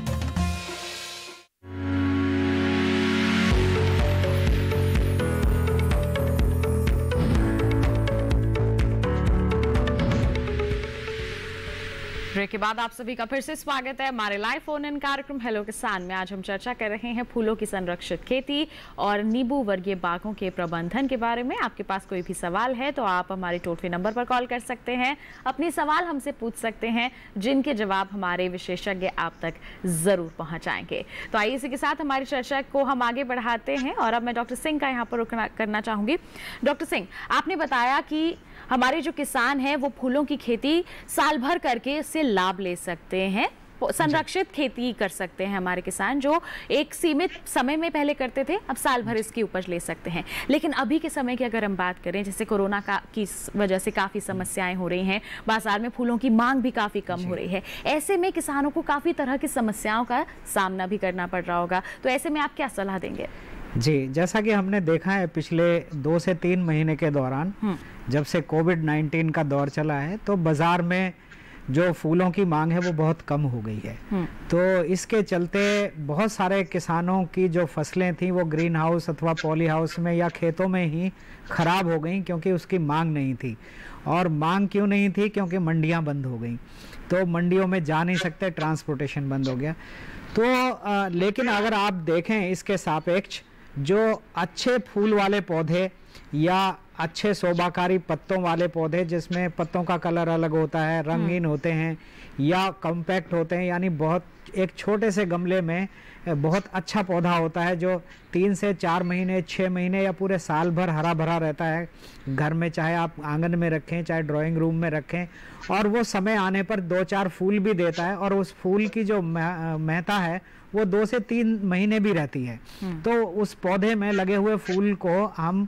ब्रेक के बाद आप सभी का फिर से स्वागत है हमारे लाइव फोन इन कार्यक्रम हेलो किसान में। आज हम चर्चा कर रहे हैं फूलों की संरक्षित खेती और नींबू वर्गीय बागों के प्रबंधन के बारे में। आपके पास कोई भी सवाल है तो आप हमारे टोल फ्री नंबर पर कॉल कर सकते हैं, अपने सवाल हमसे पूछ सकते हैं, जिनके जवाब हमारे विशेषज्ञ आप तक जरूर पहुंचाएंगे। तो आइए इसी के साथ हमारी चर्चा को हम आगे बढ़ाते हैं और अब मैं डॉक्टर सिंह का यहाँ पर करना चाहूंगी। डॉक्टर सिंह, आपने बताया कि हमारे जो किसान हैं वो फूलों की खेती साल भर करके इससे लाभ ले सकते हैं, संरक्षित खेती कर सकते हैं हमारे किसान, जो एक सीमित समय में पहले करते थे, अब साल भर इसकी उपज ले सकते हैं। लेकिन अभी के समय की अगर हम बात करें, जैसे कोरोना की वजह से काफ़ी समस्याएं हो रही हैं, बाजार में फूलों की मांग भी काफ़ी कम हो रही है, ऐसे में किसानों को काफ़ी तरह की समस्याओं का सामना भी करना पड़ रहा होगा। तो ऐसे में आप क्या सलाह देंगे? जी, जैसा कि हमने देखा है पिछले 2 से 3 महीने के दौरान, जब से कोविड-19 का दौर चला है, तो बाज़ार में जो फूलों की मांग है वो बहुत कम हो गई है। तो इसके चलते बहुत सारे किसानों की जो फसलें थी वो ग्रीन हाउस अथवा पॉली हाउस में या खेतों में ही ख़राब हो गई, क्योंकि उसकी मांग नहीं थी। और मांग क्यों नहीं थी? क्योंकि मंडियां बंद हो गई, तो मंडियों में जा नहीं सकते, ट्रांसपोर्टेशन बंद हो गया। तो लेकिन अगर आप देखें इसके सापेक्ष, जो अच्छे फूल वाले पौधे या अच्छे शोभाकारी पत्तों वाले पौधे, जिसमें पत्तों का कलर अलग होता है, रंगीन होते हैं या कॉम्पैक्ट होते हैं, यानी बहुत एक छोटे से गमले में बहुत अच्छा पौधा होता है जो 3 से 4 महीने, 6 महीने या पूरे साल भर हरा भरा रहता है घर में, चाहे आप आंगन में रखें, चाहे ड्राइंग रूम में रखें, और वो समय आने पर 2-4 फूल भी देता है, और उस फूल की जो महत्ता है वो 2 से 3 महीने भी रहती है। तो उस पौधे में लगे हुए फूल को हम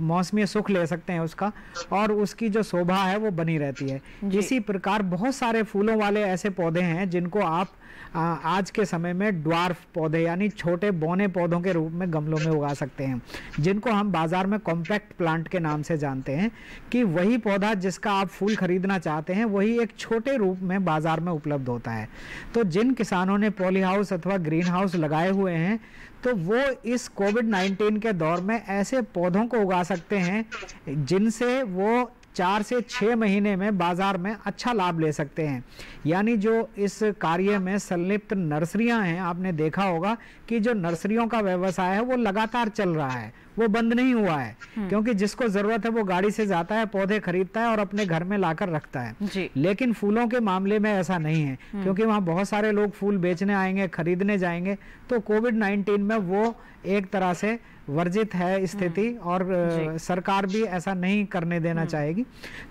मौसमी सुख ले सकते हैं उसका, और उसकी जो शोभा है वो बनी रहती है। इसी प्रकार बहुत सारे फूलों वाले ऐसे पौधे हैं जिनको आप आज के समय में ड्वार्फ पौधे यानी छोटे बौने पौधों के रूप में गमलों में उगा सकते हैं, जिनको हम बाजार में कॉम्पैक्ट प्लांट के नाम से जानते हैं, कि वही पौधा जिसका आप फूल खरीदना चाहते हैं वही एक छोटे रूप में बाजार में उपलब्ध होता है। तो जिन किसानों ने पॉली हाउस अथवा ग्रीन हाउस लगाए हुए हैं, तो वो इस कोविड-19 के दौर में ऐसे पौधों को उगा सकते हैं जिनसे वो 4 से 6 महीने में बाजार में अच्छा लाभ ले सकते हैं। यानी जो इस कार्य में संलिप्त नर्सरियां हैं, आपने देखा होगा कि जो नर्सरियों का व्यवसाय है वो लगातार चल रहा है, वो बंद नहीं हुआ है, क्योंकि जिसको जरूरत है वो गाड़ी से जाता है, पौधे खरीदता है और अपने घर में लाकर रखता है। लेकिन फूलों के मामले में ऐसा नहीं है, क्योंकि वहाँ बहुत सारे लोग फूल बेचने आएंगे, खरीदने जाएंगे, तो कोविड-19 में वो एक तरह से वर्जित है स्थिति, और सरकार भी ऐसा नहीं करने देना चाहेगी।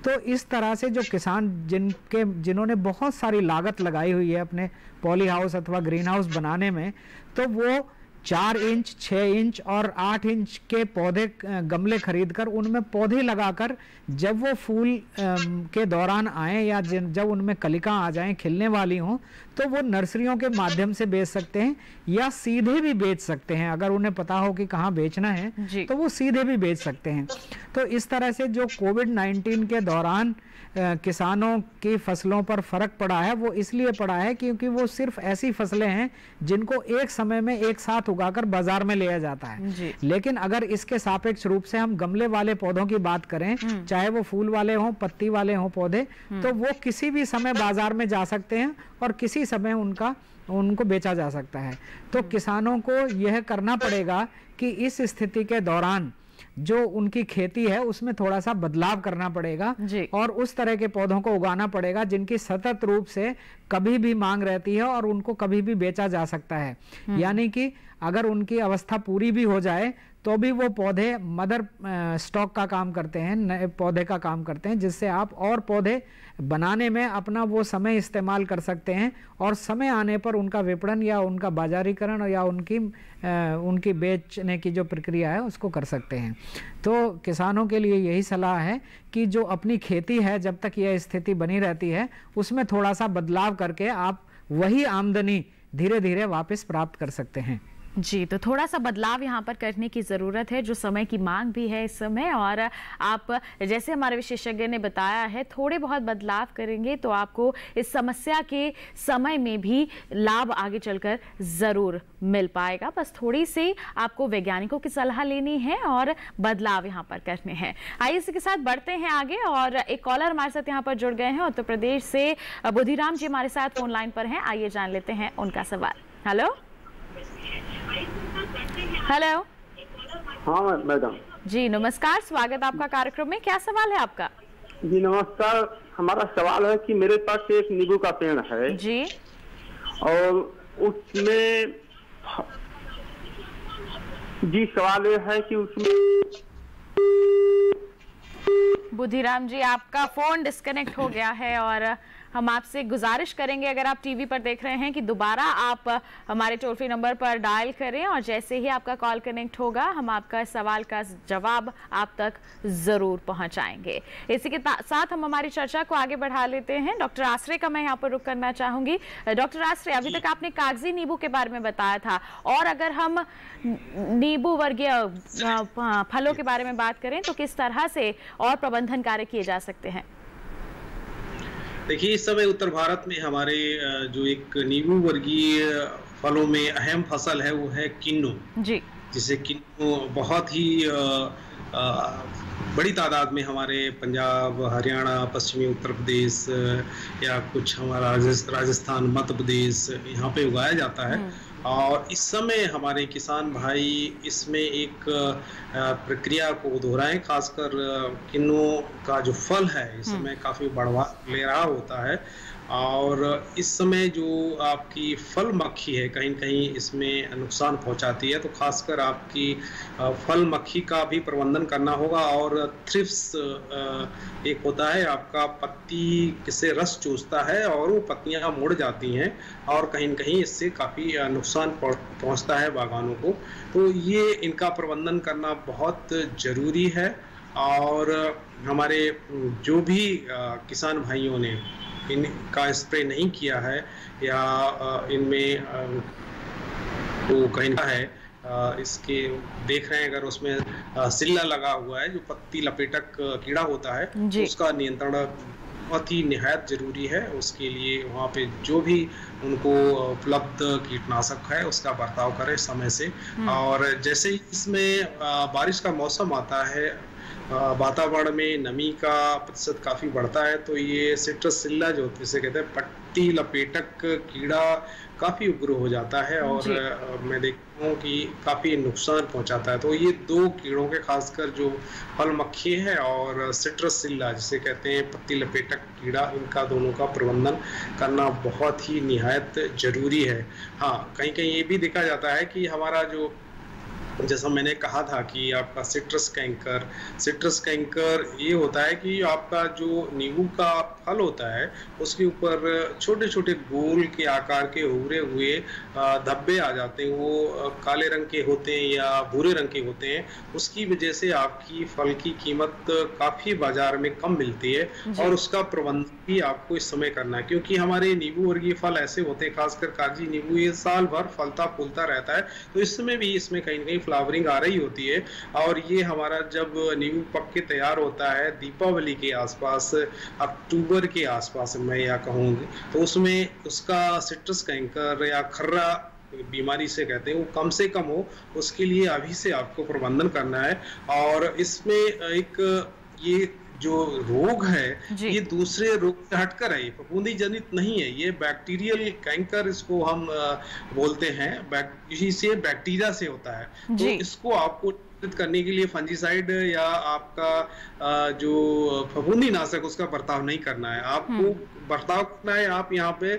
तो इस तरह से जो किसान जिन्होंने बहुत सारी लागत लगाई हुई है अपने पॉली हाउस अथवा ग्रीन हाउस बनाने में, तो वो 4 इंच, 6 इंच और 8 इंच के पौधे गमले खरीदकर उनमें पौधे लगाकर जब वो फूल के दौरान आए या जब उनमें कलिकां आ जाएं, खिलने वाली हों, तो वो नर्सरियों के माध्यम से बेच सकते हैं या सीधे भी बेच सकते हैं। अगर उन्हें पता हो कि कहाँ बेचना है तो वो सीधे भी बेच सकते हैं। तो इस तरह से जो कोविड-19 के दौरान किसानों की फसलों पर फर्क पड़ा है, वो इसलिए पड़ा है क्योंकि वो सिर्फ ऐसी फसलें हैं जिनको एक समय में एक साथ उगाकर बाजार में लिया जाता है। लेकिन अगर इसके सापेक्ष रूप से हम गमले वाले पौधों की बात करें, चाहे वो फूल वाले हों, पत्ती वाले हों पौधे, तो वो किसी भी समय बाजार में जा सकते हैं और किसी समय उनको बेचा जा सकता है। तो किसानों को यह करना पड़ेगा कि इस स्थिति के दौरान जो उनकी खेती है उसमें थोड़ा सा बदलाव करना पड़ेगा और उस तरह के पौधों को उगाना पड़ेगा जिनकी सतत रूप से कभी भी मांग रहती है और उनको कभी भी बेचा जा सकता है। यानी कि अगर उनकी अवस्था पूरी भी हो जाए तो भी वो पौधे मदर स्टॉक का काम करते हैं, नए पौधे का काम करते हैं, जिससे आप और पौधे बनाने में अपना वो समय इस्तेमाल कर सकते हैं और समय आने पर उनका विपणन या उनका बाजारीकरण या उनकी बेचने की जो प्रक्रिया है उसको कर सकते हैं। तो किसानों के लिए यही सलाह है कि जो अपनी खेती है जब तक यह स्थिति बनी रहती है उसमें थोड़ा सा बदलाव करके आप वही आमदनी धीरे धीरे वापस प्राप्त कर सकते हैं। जी, तो थोड़ा सा बदलाव यहाँ पर करने की ज़रूरत है, जो समय की मांग भी है इस समय। और आप जैसे हमारे विशेषज्ञ ने बताया है, थोड़े बहुत बदलाव करेंगे तो आपको इस समस्या के समय में भी लाभ आगे चलकर ज़रूर मिल पाएगा। बस थोड़ी सी आपको वैज्ञानिकों की सलाह लेनी है और बदलाव यहाँ पर करने हैं। आइए इसी के साथ बढ़ते हैं आगे और एक कॉलर हमारे साथ यहाँ पर जुड़ गए हैं उत्तर प्रदेश से। बुधिराम जी हमारे साथ फोन लाइन पर हैं, आइए जान लेते हैं उनका सवाल। Hello hello. हाँ मैडम जी नमस्कार, स्वागत आपका कार्यक्रम में। क्या सवाल है आपका? जी नमस्कार, हमारा सवाल है कि मेरे पास एक नींबू का पेड़ है जी, और उसमें जी सवाल ये है कि उसमें बुधिराम जी आपका फोन डिस्कनेक्ट हो गया है और हम आपसे गुजारिश करेंगे, अगर आप टीवी पर देख रहे हैं, कि दोबारा आप हमारे टोल फ्री नंबर पर डायल करें और जैसे ही आपका कॉल कनेक्ट होगा हम आपका सवाल का जवाब आप तक जरूर पहुंचाएंगे। इसी के साथ हम हमारी चर्चा को आगे बढ़ा लेते हैं। डॉक्टर आश्रय का मैं यहाँ पर रुख करना चाहूंगी। डॉक्टर आश्रय, अभी तक आपने कागजी नींबू के बारे में बताया था, और अगर हम नींबू वर्गीय फलों के बारे में बात करें तो किस तरह से और प्रबंधन कार्य किए जा सकते हैं? देखिए, इस समय उत्तर भारत में हमारे जो एक नींबू वर्गीय फलों में अहम फसल है वो है किन्नू जी, जिसे किन्नू बहुत ही बड़ी तादाद में हमारे पंजाब, हरियाणा, पश्चिमी उत्तर प्रदेश या कुछ हमारा राजस्थान, मध्य प्रदेश यहाँ पे उगाया जाता है। और इस समय हमारे किसान भाई इसमें एक प्रक्रिया को दोहराएं, खासकर किन्नू का जो फल है इस समय काफ़ी बढ़वा ले रहा होता है। और इस समय जो आपकी फल मक्खी है कहीं कहीं इसमें नुकसान पहुंचाती है, तो खासकर आपकी फल मक्खी का भी प्रबंधन करना होगा। और थ्रिप्स एक होता है आपका, पत्ती से रस चूसता है और वो पत्तियां मुड़ जाती हैं और कहीं कहीं इससे काफ़ी नुकसान पहुंचता है बागानों को। तो ये इनका प्रबंधन करना बहुत ज़रूरी है। और हमारे जो भी किसान भाइयों ने इनका स्प्रे नहीं किया है या इनमें वो कहीं है इसके देख रहे हैं, अगर उसमें सिल्ला लगा हुआ है जो पत्ती लपेटक कीड़ा होता है, तो उसका नियंत्रण बहुत ही निहायत जरूरी है। उसके लिए वहाँ पे जो भी उनको उपलब्ध कीटनाशक है उसका बर्ताव करें समय से। और जैसे ही इसमें बारिश का मौसम आता है, वातावरण में नमी का प्रतिशत काफ़ी बढ़ता है, तो ये सिट्रस सिल्ला जो जिसे कहते हैं पत्ती लपेटक कीड़ा काफ़ी उग्र हो जाता है और मैं देखता हूँ कि काफ़ी नुकसान पहुँचाता है। तो ये दो कीड़ों के, खासकर जो फल मक्खी है और सिट्रस सिल्ला जिसे कहते हैं पत्ती लपेटक कीड़ा, इनका दोनों का प्रबंधन करना बहुत ही निहायत ज़रूरी है। हाँ, कहीं कहीं ये भी देखा जाता है कि हमारा जो, जैसा मैंने कहा था कि आपका सिट्रस कैंकर ये होता है कि आपका जो नींबू का फल होता है उसके ऊपर छोटे छोटे गोल के आकार के उभरे हुए धब्बे आ जाते हैं। वो काले रंग के होते हैं या भूरे रंग के होते हैं। उसकी वजह से आपकी फल की कीमत काफ़ी बाजार में कम मिलती है और उसका प्रबंधन भी आपको इस समय करना है, क्योंकि हमारे नींबू वर्गीय फल ऐसे होते हैं, खासकर कागजी नींबू, ये साल भर फलता फूलता रहता है। तो इस समय भी इसमें कहीं कहीं फ्लावरिंग आ रही होती है। और ये हमारा जब नींबू पक के तैयार होता है दीपावली के आसपास, अक्टूबर के आसपास मैं या कहूँगी, तो उसमें उसका सिट्रस कैंकर या खर्रा बीमारी से कहते हैं वो कम से कम हो, उसके लिए अभी से आपको प्रबंधन करना है। और इसमें एक ये जो रोग है ये दूसरे रोग से हटकर है, फफूंदी जनित नहीं है, ये बैक्टीरियल कैंकर इसको हम बोलते हैं, इसी से बैक्टीरिया से होता है। तो इसको आपको करने के लिए फंजीसाइड या आपका जो फफूंदी नाशक उसका बर्ताव नहीं करना है। आपको बर्ताव करना है, आप यहाँ पे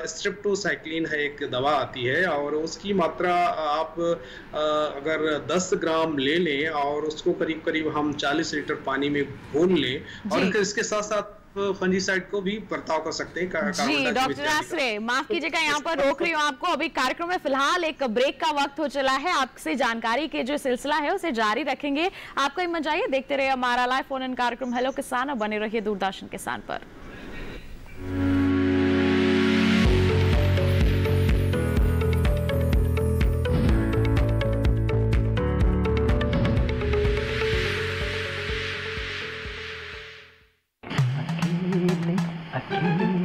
स्ट्रेप्टोसाइक्लिन है एक दवा आती है और उसकी मात्रा आप अगर 10 ग्राम ले लें और उसको करीब करीब हम 40 लीटर पानी में घोल लें और इसके साथ साथ फंजीसाइड को भी बर्ताव कर सकते हैं। जी डॉक्टर आसरे, माफ कीजिएगा यहाँ पर रोक रही हूँ आपको, अभी कार्यक्रम में फिलहाल एक ब्रेक का वक्त हो चला है। आपसे जानकारी के जो सिलसिला है उसे जारी रखेंगे। आपका ही मजा आइए, देखते रहिए हमारा लाइव फोन इन कार्यक्रम हेलो किसान और बने रहिए दूरदर्शन किसान पर।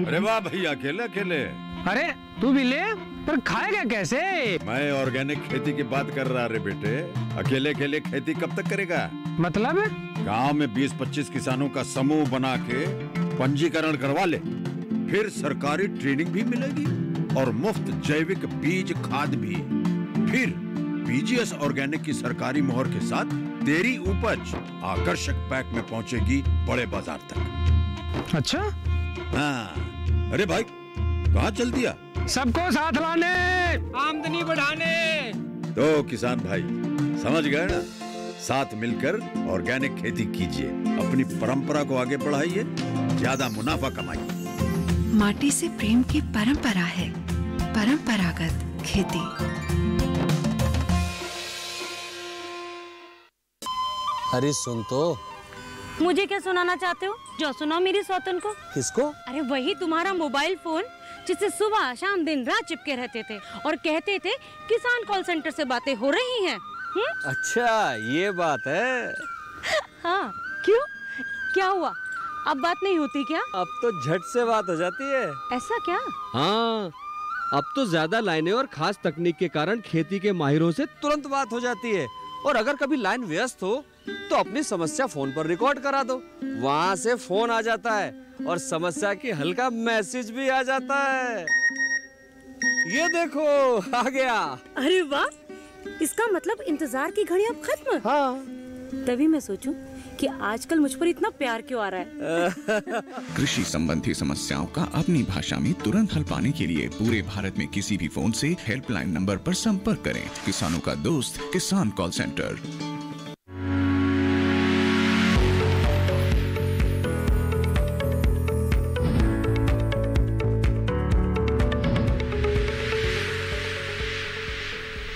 अरे वाह भैया, अकेले अकेले। अरे तू भी ले, पर खाएगा कैसे? मैं ऑर्गेनिक खेती की बात कर रहा रे बेटे। अकेले अकेले खेती कब तक करेगा? मतलब गांव में 20-25 किसानों का समूह बना के पंजीकरण करवा ले, फिर सरकारी ट्रेनिंग भी मिलेगी और मुफ्त जैविक बीज खाद भी। फिर पीजीएस ऑर्गेनिक की सरकारी मोहर के साथ तेरी उपज आकर्षक पैक में पहुंचेगी बड़े बाजार तक। अच्छा? हाँ। अरे भाई कहाँ चल दिया? सबको साथ लाने, आमदनी बढ़ाने। तो किसान भाई समझ गए ना, साथ मिलकर ऑर्गेनिक खेती कीजिए, अपनी परंपरा को आगे बढ़ाइए, ज्यादा मुनाफा कमाइए। माटी से प्रेम की परंपरा है परंपरागत खेती। अरे सुन तो। मुझे क्या सुनाना चाहते हो? जो सुनाओ मेरी सौतन को। किसको? अरे वही तुम्हारा मोबाइल फोन जिससे सुबह शाम दिन रात चिपके रहते थे और कहते थे किसान कॉल सेंटर से बातें हो रही हैं। अच्छा ये बात है। हाँ क्यों, क्या हुआ? अब बात नहीं होती क्या? अब तो झट से बात हो जाती है। ऐसा क्या? हाँ, अब तो ज्यादा लाइनें और खास तकनीक के कारण खेती के माहिरों से तुरंत बात हो जाती है। और अगर कभी लाइन व्यस्त हो तो अपनी समस्या फोन पर रिकॉर्ड करा दो, वहाँ से फोन आ जाता है और समस्या की हल का मैसेज भी आ जाता है। ये देखो आ गया। अरे वाह, इसका मतलब इंतजार की घड़ी अब खत्म। हाँ। तभी मैं सोचूं कि आजकल मुझ पर इतना प्यार क्यों आ रहा है। कृषि संबंधी समस्याओं का अपनी भाषा में तुरंत हल पाने के लिए पूरे भारत में किसी भी फोन से हेल्पलाइन नंबर पर संपर्क करें। किसानों का दोस्त किसान कॉल सेंटर।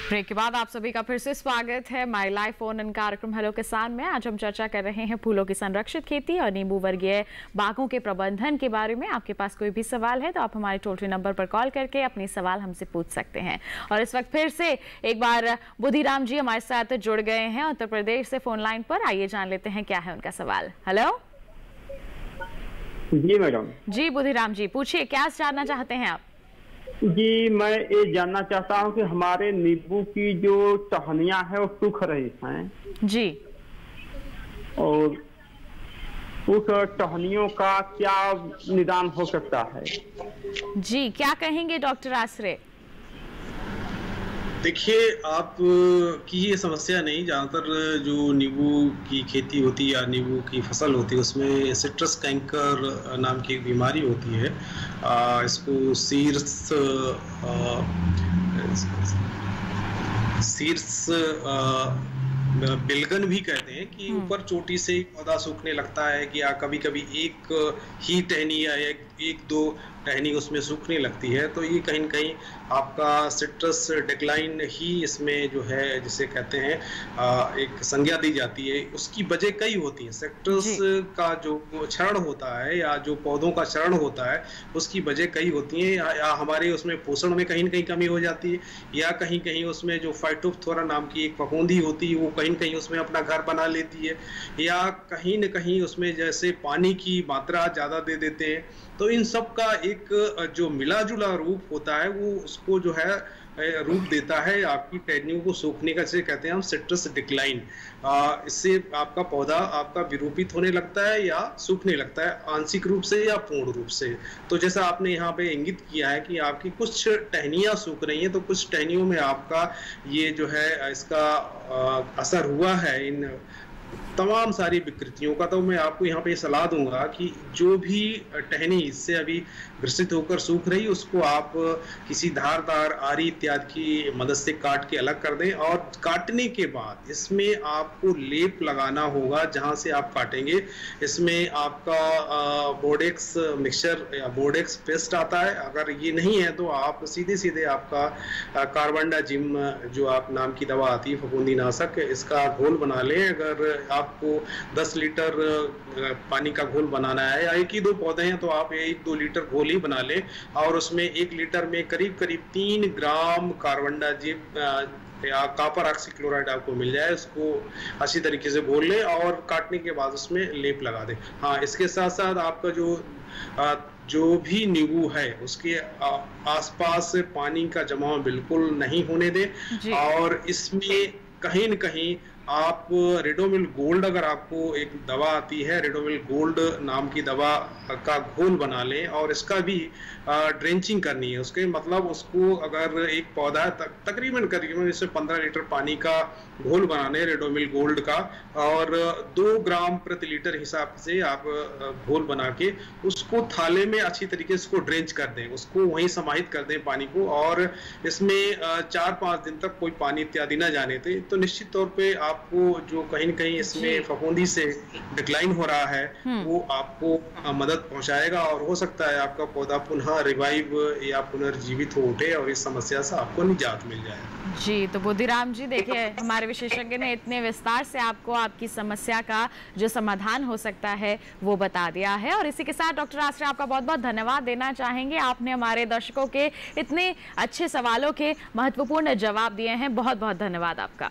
ब्रेक के बाद आप सभी का फिर से स्वागत है माय लाइफ फोन इन कार्यक्रम हेलो किसान में। आज हम चर्चा कर रहे हैं फूलों की संरक्षित खेती और नींबू वर्गीय बागों के प्रबंधन के बारे में। आपके पास कोई भी सवाल है तो आप हमारे टोल फ्री नंबर पर कॉल करके अपने सवाल हमसे पूछ सकते हैं। और इस वक्त फिर से एक बार बुधिराम जी हमारे साथ जुड़ गए हैं उत्तर प्रदेश से फोन लाइन पर। आइए जान लेते हैं क्या है उनका सवाल। हेलो जी मैडम। जी बुधिराम जी पूछिए, क्या जानना चाहते हैं आप? जी मैं ये जानना चाहता हूँ कि हमारे नींबू की जो टहनियाँ हैं वो सूख रही हैं जी, और उस टहनियों का क्या निदान हो सकता है? जी क्या कहेंगे डॉक्टर आसरे? देखिए, आप की ये समस्या नहीं, ज़्यादातर जो नींबू की खेती होती है या नींबू की फसल होती है उसमें सिट्रस कैंकर नाम की एक बीमारी होती है। इसको शीर्ष बिलगन भी कहते हैं कि ऊपर चोटी से पौधा सूखने लगता है कि कभी कभी एक ही टहनी या एक दो टहनी उसमें सूखने लगती है। तो ये कहीं न कहीं आपका सिट्रस डिक्लाइन ही इसमें जो है जिसे कहते हैं एक संज्ञा दी जाती है। उसकी वजह कई होती है। सिट्रस का जो क्षरण होता है या जो पौधों का क्षरण होता है उसकी वजह कई होती हैं, या हमारे उसमें पोषण में कहीं न कहीं कमी हो जाती है, या कहीं कहीं उसमें जो फाइटोप्थोरा नाम की एक फफूंदी होती है वो कहीं न कहीं उसमें अपना घर बना लेती है, या कहीं न कहीं उसमें जैसे पानी की मात्रा ज़्यादा दे देते हैं। तो इन सब का एक जो मिला जुला रूप होता है वो उसको जो है रूप देता है आपकी टहनियों को सूखने का, जिसे कहते हैं हम सिट्रस डिक्लाइन। इससे आपका पौधा आपका विरूपित होने लगता है या सूखने लगता है, आंशिक रूप से या पूर्ण रूप से। तो जैसा आपने यहाँ पे इंगित किया है कि आपकी कुछ टहनियाँ सूख रही हैं, तो कुछ टहनियों में आपका ये जो है इसका असर हुआ है इन तमाम सारी विकृतियों का। तो मैं आपको यहाँ पे सलाह दूंगा कि जो भी टहनी इससे अभी ग्रसित होकर सूख रही, उसको आप किसी धारदार आरी इत्यादि की मदद से काट के अलग कर दें, और काटने के बाद इसमें आपको लेप लगाना होगा जहाँ से आप काटेंगे। इसमें आपका बोर्डेक्स मिक्सचर या बोर्डेक्स पेस्ट आता है, अगर ये नहीं है तो आप सीधे आपका कार्बेंडाजिम जो आप नाम की दवा आती है फफूंदी नाशक, इसका घोल बना लें। अगर आपको 10 लीटर पानी का घोल बनाना है या 1 ही 2 पौधे हैं तो आप 1-2 लीटर घोल ही बना लें, और उसमें 1 लीटर में करीब 3 ग्राम कार्बेंडाजिम या कॉपर ऑक्सीक्लोराइड आपको मिल जाए, उसको अच्छी तरीके से घोल लें और काटने के बाद उसमें लेप लगा दें। हाँ, इसके साथ साथ आपका जो भी नींबू है उसके आसपास पानी का जमाव बिल्कुल नहीं होने दें, और इसमें कहीं न कहीं आप रेडोमिल गोल्ड, अगर आपको एक दवा आती है रेडोमिल गोल्ड नाम की दवा का घोल बना लें, और इसका भी ड्रेंचिंग करनी है। उसके मतलब उसको अगर एक पौधा तकरीबन इससे 15 लीटर पानी का घोल बनाने रेडोमिल गोल्ड का, और 2 ग्राम प्रति लीटर हिसाब से आप घोल बना के उसको थाले में अच्छी तरीके से उसको ड्रेंच कर दें, उसको वहीं समाहित कर दें पानी को, और इसमें 4-5 दिन तक कोई पानी इत्यादि ना जाने दें। तो निश्चित तौर पे आपको जो कहीं न कहीं इसमें फफूंदी से डिक्लाइन हो रहा है वो आपको मदद पहुंचाएगा, और हो सकता है आपका पौधा पुनः रिवाइव या पुनर्जीवित हो उठे और इस समस्या से आपको निजात मिल जाए। जी, तो बुद्धिराम जी देखिए, हमारे विशेषज्ञ ने इतने विस्तार से आपको आपकी समस्या का जो समाधान हो सकता है वो बता दिया है। और इसी के साथ डॉक्टर आश्रय, आपका बहुत बहुत धन्यवाद देना चाहेंगे। आपने हमारे दर्शकों के इतने अच्छे सवालों के महत्वपूर्ण जवाब दिए हैं, बहुत बहुत धन्यवाद आपका।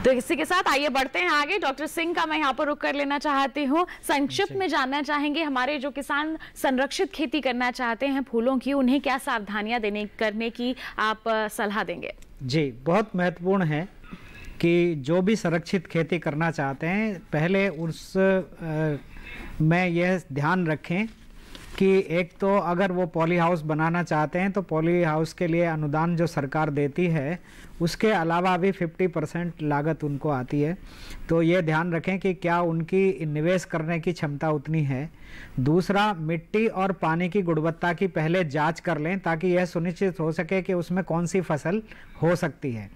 तो इसी के साथ आइए बढ़ते हैं आगे। डॉक्टर सिंह का मैं यहाँ पर रुक कर लेना चाहती हूँ। संक्षिप्त में जानना चाहेंगे, हमारे जो किसान संरक्षित खेती करना चाहते हैं फूलों की, उन्हें क्या सावधानियां करने की आप सलाह देंगे? जी, बहुत महत्वपूर्ण है कि जो भी संरक्षित खेती करना चाहते हैं, पहले उस में यह ध्यान रखें कि एक तो अगर वो पॉली हाउस बनाना चाहते हैं तो पॉली हाउस के लिए अनुदान जो सरकार देती है उसके अलावा भी 50% लागत उनको आती है। तो ये ध्यान रखें कि क्या उनकी निवेश करने की क्षमता उतनी है। दूसरा, मिट्टी और पानी की गुणवत्ता की पहले जांच कर लें ताकि यह सुनिश्चित हो सके कि उसमें कौन सी फसल हो सकती है।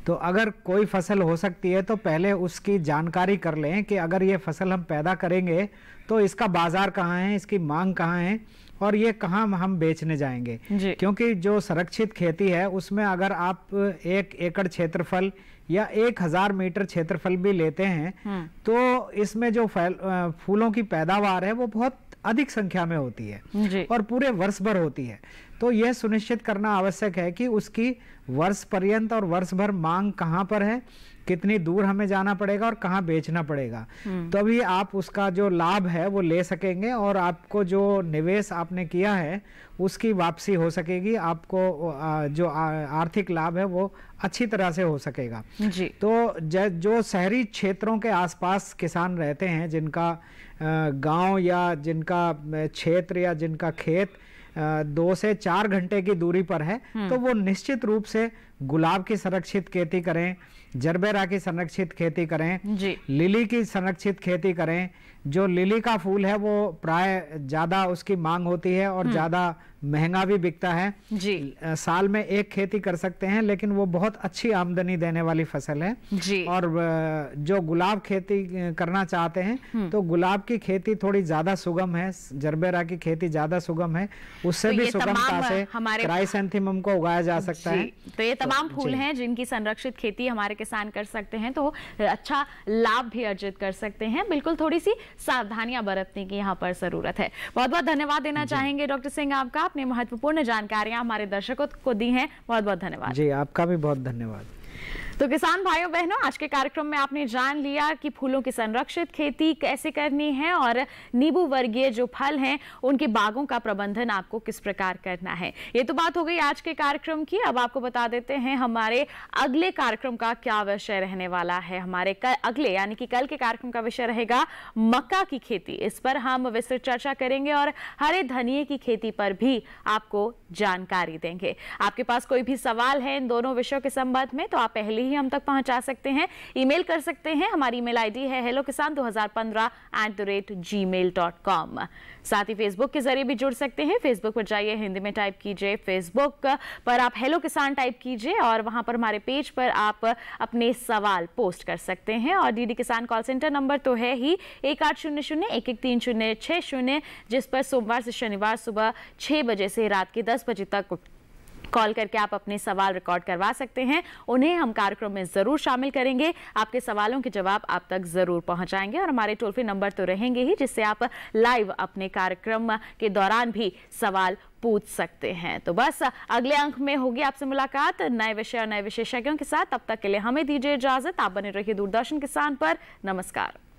तो अगर कोई फसल हो सकती है तो पहले उसकी जानकारी कर लें कि अगर ये फसल हम पैदा करेंगे तो इसका बाजार कहाँ है, इसकी मांग कहाँ है और ये कहाँ हम बेचने जाएंगे। क्योंकि जो संरक्षित खेती है उसमें अगर आप 1 एकड़ क्षेत्रफल या 1000 मीटर क्षेत्रफल भी लेते हैं तो इसमें जो फूलों की पैदावार है वो बहुत अधिक संख्या में होती है और पूरे वर्ष भर होती है। तो यह सुनिश्चित करना आवश्यक है कि उसकी वर्ष पर्यंत और वर्ष भर मांग कहाँ पर है, कितनी दूर हमें जाना पड़ेगा और कहाँ बेचना पड़ेगा, तभी आप उसका जो लाभ है वो ले सकेंगे और आपको जो निवेश आपने किया है उसकी वापसी हो सकेगी, आपको जो आर्थिक लाभ है वो अच्छी तरह से हो सकेगा। तो जो शहरी क्षेत्रों के आसपास किसान रहते हैं, जिनका गांव या जिनका क्षेत्र या जिनका खेत 2 से 4 घंटे की दूरी पर है, तो वो निश्चित रूप से गुलाब की संरक्षित खेती करें, जरबेरा की संरक्षित खेती करें, लिली की संरक्षित खेती करें। जो लिली का फूल है वो प्राय ज्यादा उसकी मांग होती है और ज्यादा महंगा भी बिकता है। साल में 1 खेती कर सकते हैं लेकिन वो बहुत अच्छी आमदनी देने वाली फसल है। और जो गुलाब खेती करना चाहते हैं तो गुलाब की खेती थोड़ी ज्यादा सुगम है, जरबेरा की खेती ज्यादा सुगम है, उससे भी सुगमता से क्राइसैंथेमम को उगाया जा सकता है। तो ये तमाम फूल हैं जिनकी संरक्षित खेती हमारे किसान कर सकते हैं, तो अच्छा लाभ भी अर्जित कर सकते हैं। बिल्कुल थोड़ी सी सावधानियां बरतने की यहाँ पर जरूरत है। बहुत बहुत धन्यवाद देना चाहेंगे डॉक्टर सिंह आपका, आपने महत्वपूर्ण जानकारियां हमारे दर्शकों को दी हैं। बहुत बहुत धन्यवाद। जी, आपका भी बहुत धन्यवाद। तो किसान भाइयों बहनों, आज के कार्यक्रम में आपने जान लिया कि फूलों की संरक्षित खेती कैसे करनी है और नींबू वर्गीय जो फल हैं उनके बागों का प्रबंधन आपको किस प्रकार करना है। ये तो बात हो गई आज के कार्यक्रम की। अब आपको बता देते हैं हमारे अगले कार्यक्रम का क्या विषय रहने वाला है। हमारे अगले यानी कि कल के कार्यक्रम का विषय रहेगा मक्का की खेती। इस पर हम विस्तृत चर्चा करेंगे और हरे धनिये की खेती पर भी आपको जानकारी देंगे। आपके पास कोई भी सवाल है इन दोनों विषयों के संबंध में तो आप पहले ही हम तक पहुंचा सकते हैं, ईमेल कर सकते हैं। हमारी ईमेल आईडी है hellokisan2015@gmail.com। साथ ही फेसबुक के जरिए भी जुड़ सकते हैं। फेसबुक पर जाइए, हिंदी में टाइप कीजिए, फेसबुक पर आप हेलो किसान टाइप कीजिए और वहां पर हमारे पेज पर आप अपने सवाल पोस्ट कर सकते हैं। और डीडी किसान कॉल सेंटर नंबर तो है ही 1800-113060, जिस पर सोमवार से शनिवार सुबह 6 बजे से रात के 10 बजे तक कॉल करके आप अपने सवाल रिकॉर्ड करवा सकते हैं। उन्हें हम कार्यक्रम में जरूर शामिल करेंगे। आपके सवालों के जवाब आप तक जरूर पहुंचाएंगे और हमारे टोल फ्री नंबर तो रहेंगे ही, जिससे आप लाइव अपने कार्यक्रम के दौरान भी सवाल पूछ सकते हैं। तो बस अगले अंक में होगी आपसे मुलाकात नए विषय और नए विशेषज्ञों के साथ। तब तक के लिए हमें दीजिए इजाजत। आप बने रहिए दूरदर्शन किसान पर। नमस्कार।